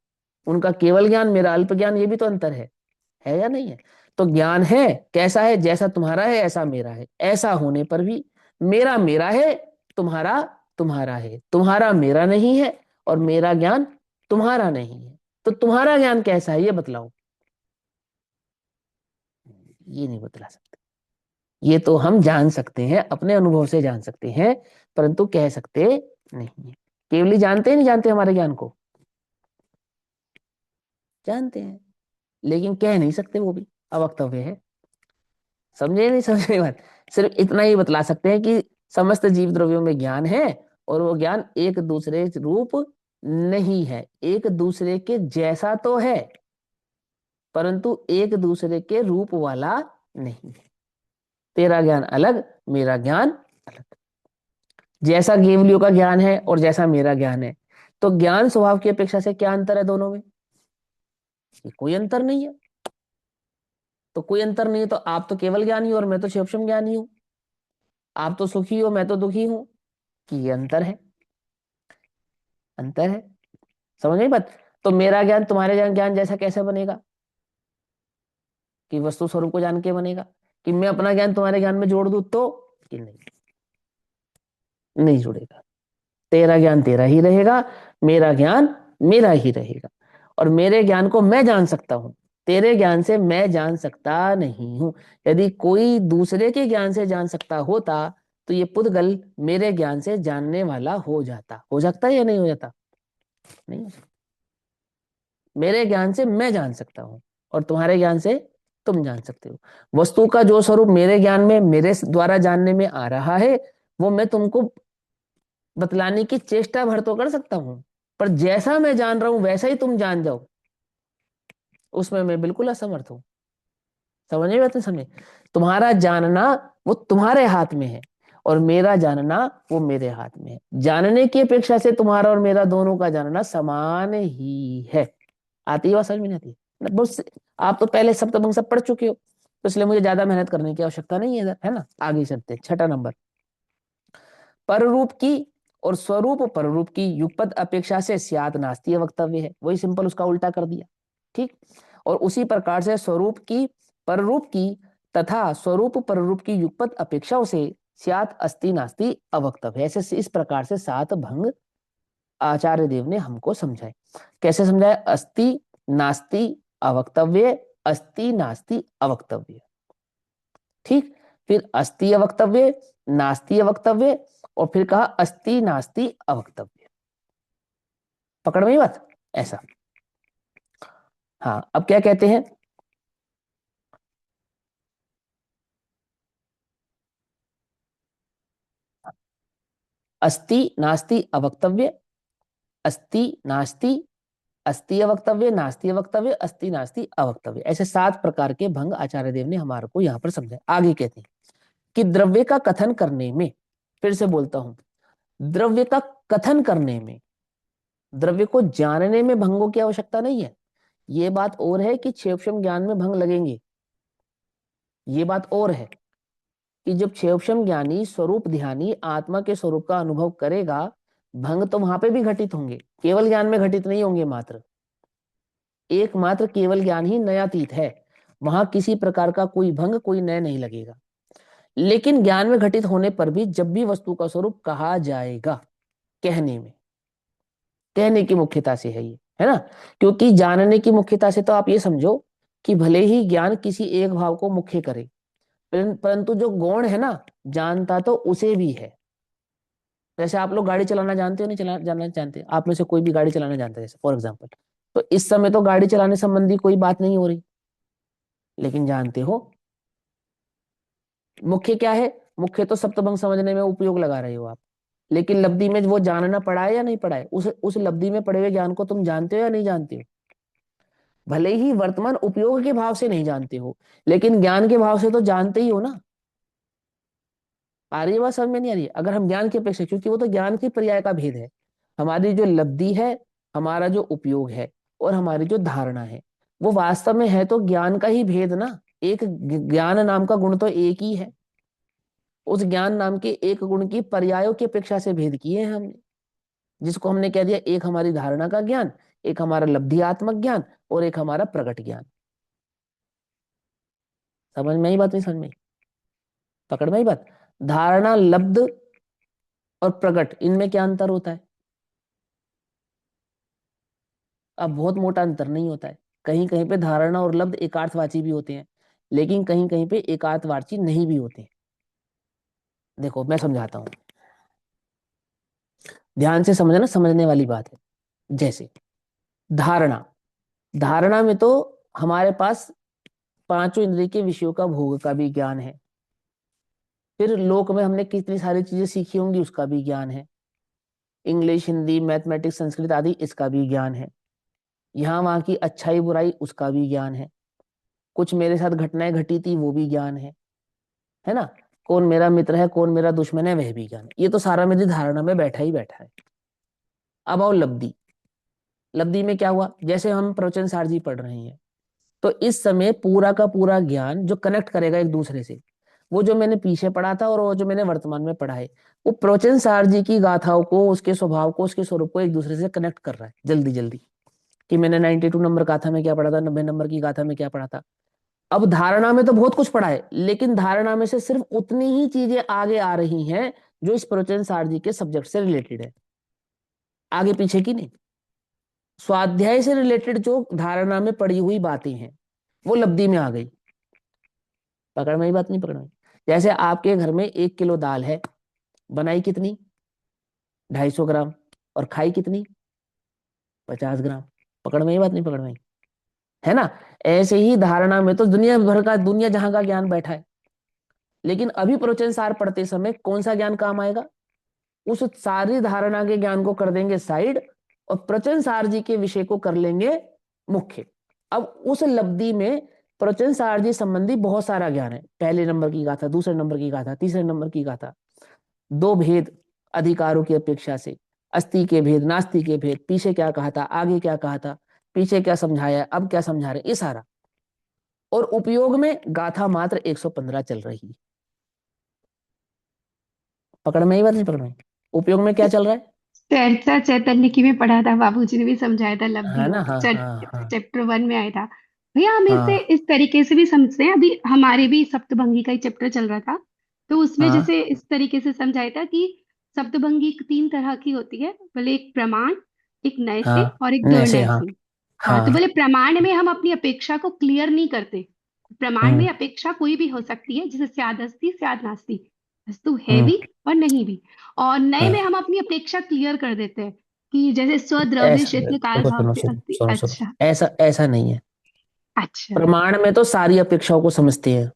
उनका केवल ज्ञान, मेरा अल्प ज्ञान, ये भी तो अंतर है या नहीं है? तो ज्ञान है कैसा है? जैसा तुम्हारा है ऐसा मेरा है। ऐसा होने पर भी मेरा मेरा है, तुम्हारा तुम्हारा है। तुम्हारा मेरा नहीं है और मेरा ज्ञान तुम्हारा नहीं है। तो तुम्हारा ज्ञान कैसा है ये बतलाओ। ये नहीं बतला सकते। ये तो हम जान सकते हैं, अपने अनुभव से जान सकते हैं, परंतु कह सकते नहीं है। केवली जानते ही नहीं जानते हमारे ज्ञान को? जानते हैं, लेकिन कह नहीं सकते, वो भी अवक्तव्य है। समझे नहीं समझे बात? सिर्फ इतना ही बतला सकते हैं कि समस्त जीव द्रव्यों में ज्ञान है और वो ज्ञान एक दूसरे रूप नहीं है। एक दूसरे के जैसा तो है, परंतु एक दूसरे के रूप वाला नहीं है। तेरा ज्ञान अलग, मेरा ज्ञान अलग। जैसा गेवलियों का ज्ञान है और जैसा मेरा ज्ञान है, तो ज्ञान स्वभाव की अपेक्षा से क्या अंतर है दोनों में? कोई अंतर नहीं है। तो कोई अंतर नहीं है तो आप तो केवल ज्ञानी हो और मैं तो शिवक्षम ज्ञानी हूं। आप तो सुखी हो, मैं तो दुखी हूं। कि ये अंतर है, अंतर है। समझ नहीं बात? तो मेरा ज्ञान तुम्हारे ज्ञान ज्ञान जैसा कैसे बनेगा? कि वस्तु स्वरूप को जान के बनेगा। कि मैं अपना ज्ञान तुम्हारे ज्ञान में जोड़ दूं तो? कि नहीं, नहीं जुड़ेगा। तेरा ज्ञान तेरा ही रहेगा, मेरा ज्ञान मेरा ही रहेगा। और मेरे ज्ञान को मैं जान सकता हूं, तेरे ज्ञान से मैं जान सकता नहीं हूं। यदि कोई दूसरे के ज्ञान से जान सकता होता तो ये पुद्गल मेरे ज्ञान से जानने वाला हो सकता है या नहीं हो जाता? नहीं हो सकता। मेरे ज्ञान से मैं जान सकता हूं और तुम्हारे ज्ञान से तुम जान सकते हो। वस्तु का जो स्वरूप मेरे ज्ञान में, मेरे द्वारा जानने में आ रहा है, वो मैं तुमको बतलाने की चेष्टा भर तो कर सकता हूं, पर जैसा मैं जान रहा हूं वैसा ही तुम जान जाओ, उसमें मैं बिल्कुल असमर्थ हूं। समझ में बात? समझ? तुम्हारा जानना वो तुम्हारे हाथ में है और मेरा जानना वो मेरे हाथ में है। जानने की अपेक्षा से तुम्हारा और मेरा दोनों का जानना समान ही है। आती है बात समझ में? नहीं आती है? बहुत आप तो पहले सप्तभंग सब पढ़ चुके हो, तो इसलिए मुझे ज्यादा मेहनत करने की आवश्यकता नहीं है इधर, है ना? आगे चलते, छठा नंबर। पररूप की और स्वरूप पररूप की युगपद अपेक्षा से स्यात् नास्ति वक्तव्य है। वही सिंपल उसका उल्टा कर दिया। ठीक। और उसी प्रकार से स्वरूप की पररूप की तथा स्वरूप पररूप की युगपद अपेक्षाओं से स्यात् अस्ति नास्ति अवक्तव्य। ऐसे इस प्रकार से 7 भंग आचार्य देव ने हमको समझाए। कैसे समझाए? अस्ति नास्ति अवक्तव्य, अस्ति नास्ति अवक्तव्य। ठीक। फिर अस्ति अवक्तव्य, नास्ति अवक्तव्य, और फिर कहा अस्ति नास्ति अवक्तव्य। पकड़ में बात? ऐसा। हाँ, अब क्या कहते हैं? अस्ति नास्ति अवक्तव्य, अस्ति नास्ति, अस्ति अवक्तव्य, नास्ति अवक्तव्य, अस्ति नास्ति अवक्तव्य। ऐसे 7 प्रकार के भंग आचार्य देव ने हमारे को यहां पर समझाए। आगे कहते हैं कि द्रव्य का कथन करने में, फिर से बोलता हूं, द्रव्य का कथन करने में, द्रव्य को जानने में भंगों की आवश्यकता नहीं है। ये बात और है कि क्षेपक्षम ज्ञान में भंग लगेंगे। ये बात और है कि जब क्षेपक्षम ज्ञानी स्वरूप ध्यानी आत्मा के स्वरूप का अनुभव करेगा, भंग तो वहां पे भी घटित होंगे, केवल ज्ञान में घटित नहीं होंगे। मात्र एकमात्र केवल ज्ञान ही नयातीत है, वहां किसी प्रकार का कोई भंग, कोई नया नहीं लगेगा। लेकिन ज्ञान में घटित होने पर भी जब भी वस्तु का स्वरूप कहा जाएगा, कहने में, कहने की मुख्यता से है ये, है ना? क्योंकि जानने की मुख्यता से तो आप ये समझो कि भले ही ज्ञान किसी एक भाव को मुख्य करे, परंतु जो गौण है ना, जानता तो उसे भी है। जैसे आप लोग गाड़ी चलाना जानते हो, नहीं जानना जानते? आप में से कोई भी गाड़ी चलाना जानता है जैसे फॉर एग्जाम्पल, तो इस समय तो गाड़ी चलाने संबंधी कोई बात नहीं हो रही, लेकिन जानते हो। मुख्य क्या है? मुख्य तो सप्तभंग समझने में उपयोग लगा रहे हो आप, लेकिन लब्धि में वो जानना पड़ा है या नहीं पड़ा है? उस लब्धि में पड़े हुए ज्ञान को तुम जानते हो या नहीं जानते हो? भले ही वर्तमान उपयोग के भाव से नहीं जानते हो, लेकिन ज्ञान के भाव से तो जानते ही हो ना। आ रही है बात समझ में नहीं आ रही है? अगर हम ज्ञान की अपेक्षा, क्योंकि वो तो ज्ञान की पर्याय का भेद है, हमारी जो लब्धि है, हमारा जो उपयोग है, और हमारी जो धारणा है, वो वास्तव में है तो ज्ञान का ही भेद ना। एक ज्ञान नाम का गुण तो एक ही है, उस ज्ञान नाम के एक गुण की पर्यायों की अपेक्षा से भेद किए हैं हमने, जिसको हमने कह दिया एक हमारी धारणा का ज्ञान, एक हमारा लब्धियात्मक ज्ञान, और एक हमारा प्रकट ज्ञान। समझ में आई बात? नहीं समझ में आई? पकड़ में आई बात? धारणा, लब्ध और प्रकट, इनमें क्या अंतर होता है? अब बहुत मोटा अंतर नहीं होता है। कहीं कहीं पे धारणा और लब्ध एकार्थवाची भी होते हैं, लेकिन कहीं कहीं पे एकार्थवाची नहीं भी होते हैं। देखो मैं समझाता हूँ, ध्यान से समझना, समझने वाली बात है। जैसे धारणा, धारणा में तो हमारे पास पांचों इंद्रिय के विषयों का भोग का भी ज्ञान है, फिर लोक में हमने कितनी सारी चीजें सीखी होंगी उसका भी ज्ञान है, इंग्लिश, हिंदी, मैथमेटिक्स, संस्कृत आदि इसका भी ज्ञान है, यहाँ वहां की अच्छाई बुराई उसका भी ज्ञान है, कुछ मेरे साथ घटनाएं घटी थी वो भी ज्ञान है ना, कौन मेरा मित्र है कौन मेरा दुश्मन है वह भी ज्ञान है। ये तो सारा मेरी धारणा में बैठा ही बैठा है। अब आओ लब्धि। लब्धि में क्या हुआ? जैसे हम प्रवचन सारजी पढ़ रहे हैं, तो इस समय पूरा का पूरा ज्ञान जो कनेक्ट करेगा एक दूसरे से, वो जो मैंने पीछे पढ़ा था और वो जो मैंने वर्तमान में पढ़ा है, वो प्रवचन सारजी की गाथाओं को, उसके स्वभाव को, उसके स्वरूप को एक दूसरे से कनेक्ट कर रहा है जल्दी जल्दी, कि मैंने 92 नंबर गाथा में क्या पढ़ा था, 90 नंबर की गाथा में क्या पढ़ा था। अब धारणा में तो बहुत कुछ पढ़ा है, लेकिन धारणा में से सिर्फ उतनी ही चीजें आगे आ रही हैं जो इस प्रवचन सारजी के सब्जेक्ट से रिलेटेड है, आगे पीछे की नहीं। स्वाध्याय से रिलेटेड जो धारणा में पड़ी हुई बातें हैं वो लब्धि में आ गई। पकड़ में ही बात? नहीं पकड़ में? जैसे आपके घर में 1 किलो दाल है, बनाई कितनी? 250 ग्राम, और खाई कितनी? 50 ग्राम। पकड़ में ही बात? नहीं पकड़ में? है ना? ऐसे ही धारणा में तो दुनिया भर का, दुनिया जहां का ज्ञान बैठा है, लेकिन अभी प्रवचन सार पढ़ते समय कौन सा ज्ञान काम आएगा? उस सारी धारणा के ज्ञान को कर देंगे साइड, और प्रवचन सार जी के विषय को कर लेंगे मुख्य। अब उस लब्धि में प्रवचन सार जी संबंधी बहुत सारा ज्ञान है, पहले नंबर की गाथा, दूसरे नंबर की गाथा, तीसरे नंबर की गाथा, दो भेद अधिकारों की अपेक्षा से, अस्थि के भेद, नास्ति के भेद, पीछे क्या कहा था, आगे क्या कहा था, पीछे क्या समझाया, अब क्या समझा रहे, ये सारा। और उपयोग में गाथा मात्र 115 चल रही है। पकड़ में ही बात? नहीं पकड़ में? उपयोग में क्या चल रहा है? चर्चा चैतन्य की में पढ़ा था, बाबूजी ने भी समझाया था, है लब्धि ना? हाँ हाँ हाँ चैप्टर 1 में आया था। भैया हम इसे हाँ इस तरीके से भी समझते हैं, अभी हमारे भी सप्तभंगी का ही चैप्टर चल रहा था, तो उसमें हाँ। जैसे इस तरीके से समझाया था कि सप्तभंगी 3 तरह की होती है, बोले एक प्रमाण, एक नय से, हाँ और एक नहीं से, दुर्नय हाँ से। हाँ, तो हाँ। बोले प्रमाण में हम अपनी अपेक्षा को क्लियर नहीं करते। प्रमाण हम्म में अपेक्षा कोई भी हो सकती है, जैसे स्याद अस्थि स्याद नास्ति, वस्तु है हम्म भी और नहीं भी। और नए में हाँ। हम अपनी अपेक्षा क्लियर कर देते हैं कि जैसे स्वद्रव्य ऐसा क्षेत्र काल देखो, भाव सुनो से सुनो अस्थि। सुनो सुनो, अच्छा। ऐसा ऐसा नहीं है। अच्छा। प्रमाण में तो सारी अपेक्षाओं को समझते हैं।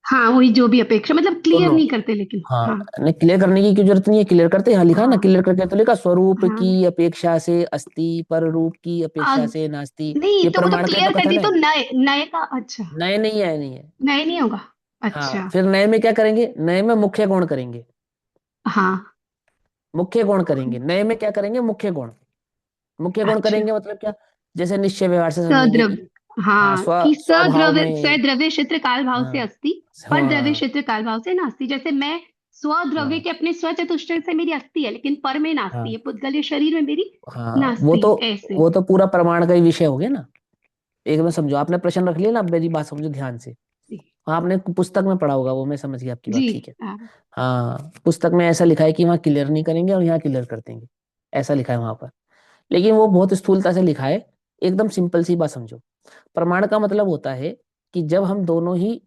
हाँ, वही जो भी अपेक्षा, मतलब क्लियर सुनो, नहीं करते, लेकिन हाँ, हाँ। नहीं क्लियर करने की क्यों जरूरत नहीं है, क्लियर करते हैं, यहाँ लिखा है ना, हाँ क्लियर करके तो लिखा, स्वरूप हाँ। की अपेक्षा से अस्ति, पर रूप की आ, अपेक्षा से नास्ति। नहीं ये तो वो तो प्रमाण का ही तो क्लियर कर कथन दी, है। तो नए नए का। अच्छा। नए नहीं है, नहीं है। नए नहीं होगा। हाँ, अच्छा। फिर नए में क्या करेंगे? नए में मुख्य गुण करेंगे, हाँ। मुख्य गुण करेंगे, नए में क्या करेंगे? मुख्य गुण। मुख्य गुण अच्छा। करेंगे मतलब क्या? जैसे निश्चय व्यवहार से समझेंगे कि सद्रव्य, हाँ, हाँ, कि स्वभाव सद्रव्य में। सद्रव्य क्षेत्र काल भाव से हाँ अस्थि, पर द्रव्य हाँ क्षेत्र काल भाव से नास्ति। जैसे मैं स्वद्रव्य हाँ के अपने स्वचतुष्टय से मेरी अस्थि है, लेकिन पर में नास्ति हाँ है, पुद्गलीय शरीर में मेरी हाँ। वो नास्ति तो, है, ऐसे। वो तो पूरा प्रमाण का ही विषय हो गया ना। एकदम समझो, आपने प्रश्न रख लिया ना, अब मेरी बात समझो ध्यान से। जी। हाँ, आपने पुस्तक में पढ़ा होगा वो, मैं समझ गया आपकी बात, जी, ठीक है। हाँ। हाँ, पुस्तक में ऐसा लिखा है कि वहाँ क्लियर नहीं करेंगे और यहाँ क्लियर कर देंगे, ऐसा लिखा है वहां पर। लेकिन वो बहुत स्थूलता से लिखा है, एकदम सिंपल सी बात समझो। प्रमाण का मतलब होता है कि जब हम दोनों ही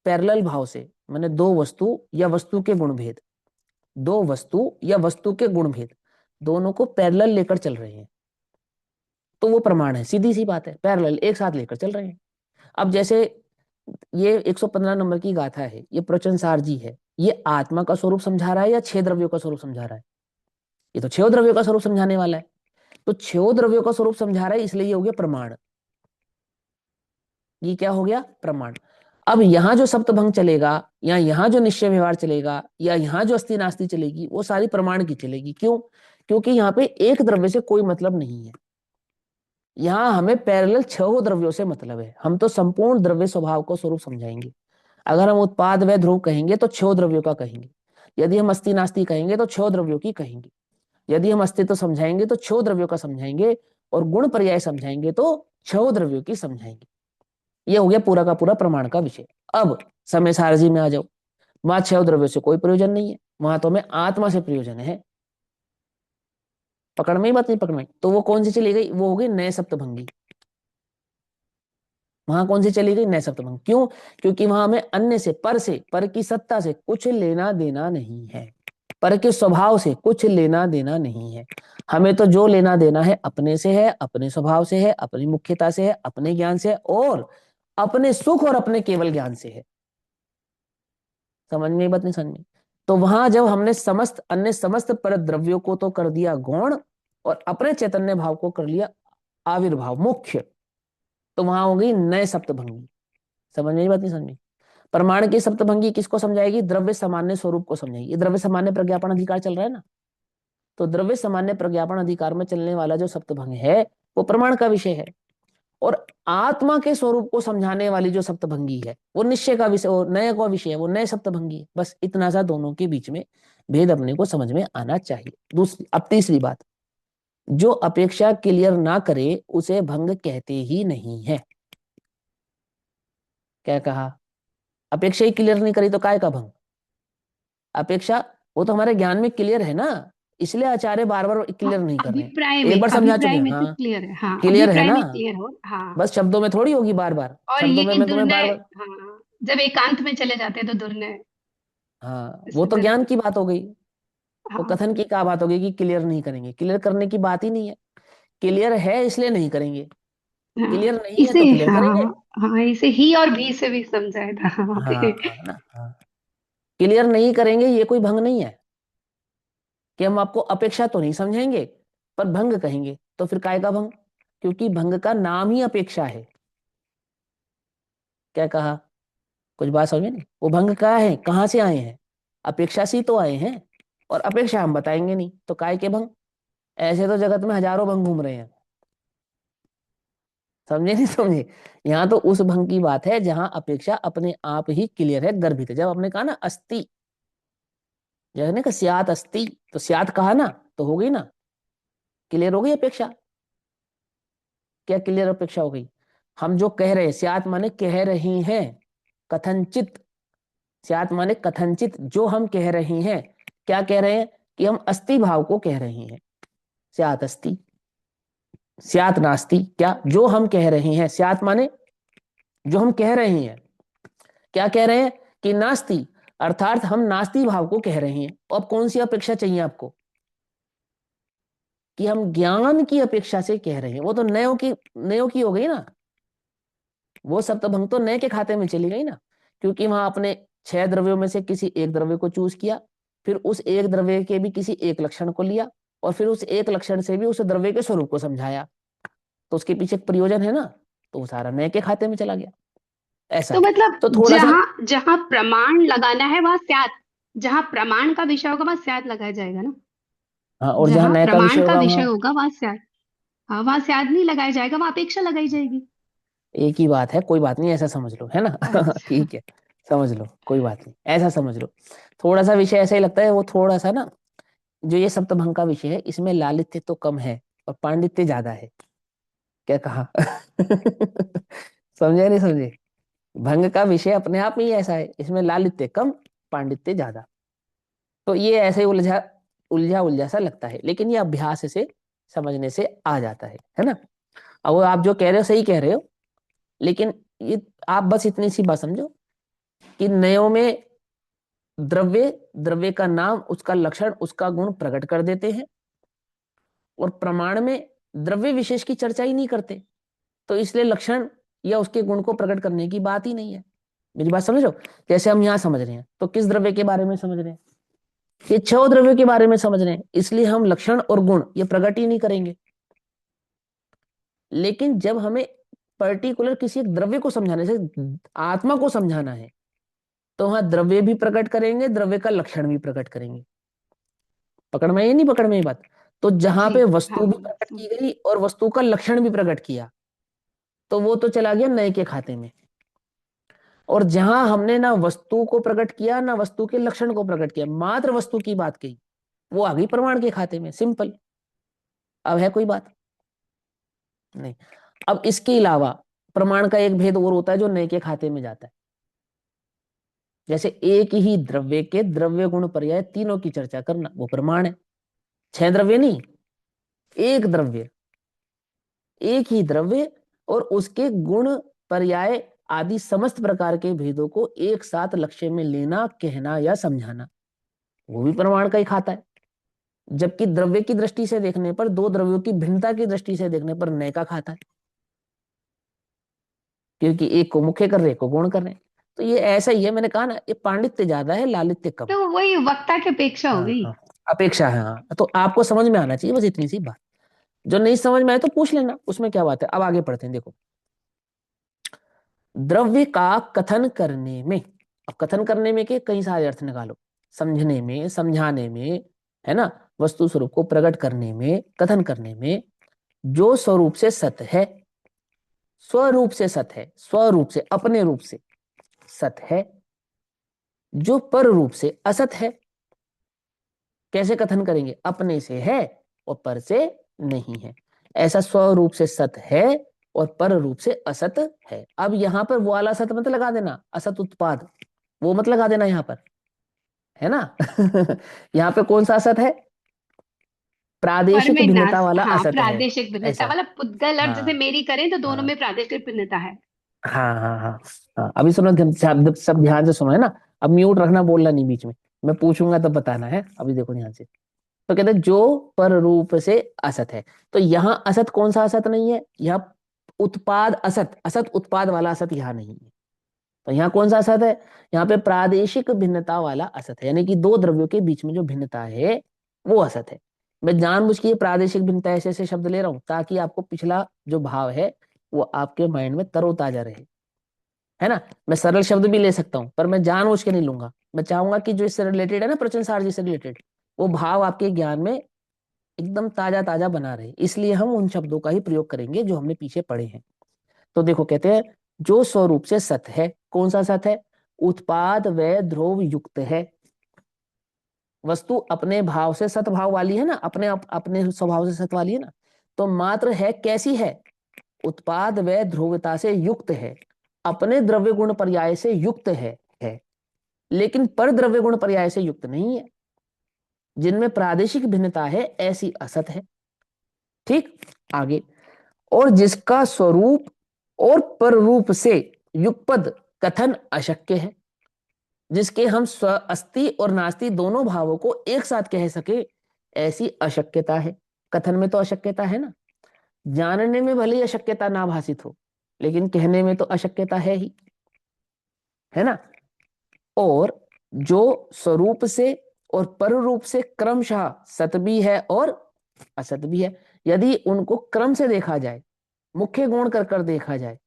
पैरेलल भाव से, माने दो वस्तु या वस्तु के गुण भेद, दो वस्तु या वस्तु के गुण भेद दोनों को पैरेलल लेकर चल रहे हैं, तो वो प्रमाण है। सीधी सी बात है, पैरेलल एक साथ लेकर चल रहे हैं। अब जैसे ये 115 नंबर की गाथा है, ये प्रवचन सार जी है, ये आत्मा का स्वरूप समझा रहा है या छह द्रव्यों का स्वरूप समझा रहा है? ये तो छह द्रव्यों का स्वरूप समझाने वाला है। तो छह द्रव्यों का स्वरूप समझा रहा है, इसलिए ये हो गया प्रमाण। ये क्या हो गया? प्रमाण। अब यहाँ जो सप्तभंग चलेगा, या यहाँ जो निश्चय व्यवहार चलेगा, या यहाँ जो अस्ति नास्ति चलेगी, वो सारी प्रमाण की चलेगी। क्यों? क्योंकि यहाँ पे एक द्रव्य से कोई मतलब नहीं है, यहाँ हमें पैरेलल 6 द्रव्यों से मतलब है। हम तो संपूर्ण द्रव्य स्वभाव को स्वरूप समझाएंगे। अगर हम उत्पाद व ध्रुव कहेंगे तो 6 द्रव्यों का कहेंगे, यदि हम अस्ति नास्ति कहेंगे तो 6 द्रव्यों की कहेंगे, यदि हम अस्तित्व समझाएंगे तो 6 द्रव्यों का समझाएंगे, और गुण पर्याय समझाएंगे तो 6 द्रव्यों की समझाएंगे। ये हो गया पूरा का पूरा प्रमाण का विषय। अब समय सारणी में आ जाओ। वहां 6 द्रव्यों से कोई प्रयोजन नहीं है, वहां तो हमें आत्मा से प्रयोजन है। पकड़ में ही बात नहीं? पकड़ में। तो वो कौन सी चली गई? वो हो गई नए सप्तभंगी। वहां कौन सी चली गई? नए सप्तभंग। क्यों? क्योंकि वहां हमें अन्य से, पर की सत्ता से कुछ लेना देना नहीं है, पर के स्वभाव से कुछ लेना देना नहीं है। हमें तो जो लेना देना है अपने से है, अपने स्वभाव से है, अपनी मुख्यता से है, अपने ज्ञान से है, और अपने सुख और अपने केवल ज्ञान से है। समझ में? बात नहीं समझ में? तो वहां जब हमने समस्त अन्य समस्त पर द्रव्यों को तो कर दिया गौण, और अपने चैतन्य भाव को कर लिया आविर्भाव मुख्य, तो वहां हो गई नए सप्तभंगी। समझ में? बात नहीं समझ में? प्रमाण की सप्तभंगी किसको समझाएगी? द्रव्य सामान्य स्वरूप को समझाएगी। द्रव्य सामान्य प्रज्ञापन अधिकार चल रहा है ना, तो द्रव्य सामान्य प्रज्ञापन अधिकार में चलने वाला जो सप्तभंग है वो प्रमाण का विषय है, और आत्मा के स्वरूप को समझाने वाली जो सप्तभंगी है वो निश्चय का विषय, वो नए का विषय है, वो नए सप्तभंगी है। बस इतना सा दोनों के बीच में भेद अपने को समझ में आना चाहिए। दूसरी, अब तीसरी बात, जो अपेक्षा क्लियर ना करे उसे भंग कहते ही नहीं है। क्या कहा? अपेक्षा ही क्लियर नहीं करी तो काय का भंग? अपेक्षा वो तो हमारे ज्ञान में क्लियर है ना, इसलिए आचार्य बार बार क्लियर नहीं कर रहे हैं। एक बार समझा चुके अभिप्राय हैं। में तो हाँ, क्लियर है। हाँ, क्लियर है अभिप्राय ना, में क्लियर हो। हाँ, बस शब्दों में थोड़ी होगी बार बार, और शब्दों में ये मैं तुम्हें बार दुर्नय। बार। हाँ, जब एकांत में चले जाते हैं तो दुर्नय हाँ, वो इस तो तरह ज्ञान से। की बात हो गई, वो हाँ, कथन की क्या बात होगी कि क्लियर नहीं करेंगे? क्लियर करने की बात ही नहीं है, क्लियर है इसलिए नहीं करेंगे, हाँ, क्लियर नहीं है इसे तो क्लियर करेंगे। हाँ, हाँ, इसे ही और भी से भी समझाया था वहाँ हाँ पे। हाँ ना, हाँ, क्लियर नहीं करेंगे ये कोई भंग नहीं है, कि हम आपको अपेक्षा तो नहीं समझेंगे पर भंग कहेंगे, तो फिर काय का भंग? क्योंकि भंग का नाम ही अपेक्षा है। क्या कहा? कुछ बात समझ में नहीं? वो भंग का है, कहाँ से आए हैं? अपेक्षा से ही तो आए हैं, और अपेक्षा हम बताएंगे नहीं, तो काय के भंग? ऐसे तो जगत में हजारों भंग घूम रहे हैं। समझे नहीं समझे? यहाँ तो उस भंग की बात है जहां अपेक्षा अपने आप ही क्लियर है, गर्भित है। जब आपने कहा ना अस्ति, जब ने कहा स्यात अस्ति, तो स्यात कहा ना, तो हो गई ना, क्लियर हो गई अपेक्षा। क्या क्लियर अपेक्षा हो गई? हम जो कह रहे हैं, स्यात माने कह रही हैं, कथनचित, स्यात माने कथनचित, जो हम कह रही हैं। क्या कह रहे हैं? कि हम अस्ति भाव को कह रही हैं। स्यात अस्ति, स्यात नास्ति, क्या जो हम कह रहे हैं, स्यात माने जो हम कह रहे हैं। क्या कह रहे हैं? कि नास्ति, अर्थात हम नास्ति भाव को कह रहे हैं। अब कौन सी अपेक्षा चाहिए आपको? कि हम ज्ञान की अपेक्षा से कह रहे हैं। वो तो नयो की हो गई ना, वो सप्तभंग तो नए के खाते में चली गई ना, क्योंकि वहां अपने 6 द्रव्यों में से किसी एक द्रव्य को चूज किया, फिर उस एक द्रव्य के भी किसी एक लक्षण को लिया, और फिर उस एक लक्षण से भी उस द्रव्य के स्वरूप को समझाया, तो उसके पीछे एक प्रयोजन है ना, तो वो सारा नए के खाते में चला गया। ऐसा तो है। मतलब तो थोड़ा सा, जहाँ जहाँ प्रमाण लगाना है वहां स्यात, जहाँ प्रमाण का विषय होगा वहां स्यात लगाया जाएगा ना। हाँ, और जहाँ जहाँ नए का विषय प्रमाण का होगा विषय वहां होगा वहां स्यात। हाँ, वहां स्यात नहीं लगाया जाएगा, वहां अपेक्षा लगाई जाएगी। एक ही बात है, कोई बात नहीं, ऐसा समझ लो, है ना? अच्छा। ठीक है, समझ लो, कोई बात नहीं, ऐसा समझ लो। थोड़ा सा विषय ऐसा ही लगता है, वो थोड़ा सा ना, जो ये सप्तभंग का विषय है इसमें लालित्य तो कम है और पांडित्य ज्यादा है। क्या कहा? समझे नहीं समझे? भंग का विषय अपने आप में ही ऐसा है, इसमें लालित्य कम, पांडित्य ज्यादा। तो ये ऐसे ही उलझा उलझा उलझा सा लगता है, लेकिन ये अभ्यास से समझने से आ जाता है ना? अब वो आप जो कह रहे हो सही कह रहे हो, लेकिन ये आप बस इतनी सी बात समझो कि नयों में द्रव्य, द्रव्य का नाम, उसका लक्षण, उसका गुण प्रकट कर देते हैं, और प्रमाण में द्रव्य विशेष की चर्चा ही नहीं करते, तो इसलिए लक्षण या उसके गुण को प्रकट करने की बात ही नहीं है। मेरी बात समझ लो? जैसे हम यहाँ समझ रहे हैं तो किस द्रव्य के बारे में समझ रहे हैं? ये 6 द्रव्यों के बारे में समझ रहे हैं, इसलिए हम लक्षण और गुण ये प्रकट ही नहीं करेंगे। लेकिन जब हमें पर्टिकुलर किसी एक द्रव्य को समझाने से आत्मा को समझाना है, तो वहां द्रव्य भी प्रकट करेंगे, द्रव्य का लक्षण भी प्रकट करेंगे। पकड़ में, ये नहीं पकड़ में ये बात? तो जहां जी पे हाँ। वस्तु भी प्रकट की गई और वस्तु का लक्षण भी प्रकट किया, तो वो तो चला गया नए के खाते में। और जहां हमने ना वस्तु को प्रकट किया ना वस्तु के लक्षण को प्रकट किया, मात्र वस्तु की बात कही, वो आ गई प्रमाण के खाते में। सिंपल। अब है कोई बात? नहीं। अब इसके अलावा प्रमाण का एक भेद और होता है जो नए के खाते में जाता है। जैसे एक ही द्रव्य के द्रव्य गुण पर्याय तीनों की चर्चा करना, वो प्रमाण है। 6 द्रव्य नहीं, एक द्रव्य, एक ही द्रव्य और उसके गुण पर्याय आदि समस्त प्रकार के भेदों को एक साथ लक्ष्य में लेना, कहना या समझाना, वो भी प्रमाण का ही खाता है। जबकि द्रव्य की दृष्टि से देखने पर, दो द्रव्यों की भिन्नता की दृष्टि से देखने पर नए का खाता है, क्योंकि एक को मुख्य कर रहे, एक को गौण कर रहे हैं। तो ये ऐसा ही है, मैंने कहा ना, ये पांडित्य ज्यादा है, लालित्य कम। तो वही वक्ता की अपेक्षा हो हाँ गई। हाँ, अपेक्षा है। हाँ, तो आपको समझ में आना चाहिए, बस इतनी सी बात। जो नहीं समझ में आए तो पूछ लेना, उसमें क्या बात है। अब आगे पढ़ते हैं। देखो, द्रव्य का कथन करने में, अब कथन करने में के कई सारे अर्थ निकालो। समझने में, समझाने में, है ना, वस्तु स्वरूप को प्रकट करने में, कथन करने में, जो स्वरूप से सत है, स्वरूप से सत है, स्वरूप से, अपने रूप से सत है, जो पर रूप से असत है। कैसे कथन करेंगे? अपने से है और पर से नहीं है। ऐसा स्वरूप से सत है और पर रूप से असत है। अब यहां पर वो वाला असत मत लगा देना, असत उत्पाद, वो मत लगा देना यहां पर, है ना। यहां पे कौन सा असत है? पर प्रादेशिक में भिन्नता नाश, वाला हाँ, असत है। प्रादेशिक भिन्नता ऐसा, वाला पुद्गल अर्थ जैसे हाँ मेरी करें तो दोनों हाँ में प्रादेशिक भिन्नता है। हाँ हाँ हाँ हाँ। अभी सुनो, शब्द सब ध्यान से सुनो, है ना। अब म्यूट रखना, बोलना नहीं बीच में, मैं पूछूंगा तब बताना है। अभी देखो ध्यान से। तो कहते हैं जो पर रूप से असत है। तो यहाँ असत कौन सा असत नहीं है? यहाँ उत्पाद असत, असत उत्पाद वाला असत यहाँ नहीं है। तो यहाँ कौन सा असत है? यहाँ पे प्रादेशिक भिन्नता वाला असत है, यानी कि दो द्रव्यों के बीच में जो भिन्नता है वो असत है। मैं जानबूझ के ये प्रादेशिक भिन्नता ऐसे ऐसे शब्द ले रहा हूं ताकि आपको पिछला जो भाव है वो आपके माइंड में तरोताजा रहे, है ना। मैं सरल शब्द भी ले सकता हूं, पर मैं जानबूझ के नहीं लूंगा। मैं चाहूंगा कि जो इससे रिलेटेड है ना, प्रचन सारजी से रिलेटेड, वो भाव आपके ज्ञान में एकदम ताजा ताजा बना रहे, इसलिए हम उन शब्दों का ही प्रयोग करेंगे जो हमने पीछे पढ़े हैं। तो देखो, कहते हैं जो स्वरूप से सत है। कौन सा सत है? उत्पाद व ध्रुव युक्त है। वस्तु अपने भाव से सत भाव वाली है ना, अपने स्वभाव से सत वाली है ना। तो मात्र है कैसी है? उत्पाद व ध्रुवता से युक्त है, अपने द्रव्य गुण पर्याय से युक्त है, लेकिन पर द्रव्य गुण पर्याय से युक्त नहीं है। जिनमें प्रादेशिक भिन्नता है ऐसी असत है। ठीक, आगे। और जिसका स्वरूप और पर रूप से युगपद कथन अशक्य है, जिसके हम स्व अस्ति और नास्ति दोनों भावों को एक साथ कह सके, ऐसी अशक्यता है। कथन में तो अशक्यता है ना, जानने में भले ही अशक्यता ना भाषित हो, लेकिन कहने में तो अशक्यता है ही, है ना। और जो स्वरूप से और पर रूप से क्रमशः सत भी है और असत भी है, यदि उनको क्रम से देखा जाए, मुख्य गुण कर कर देखा जाए,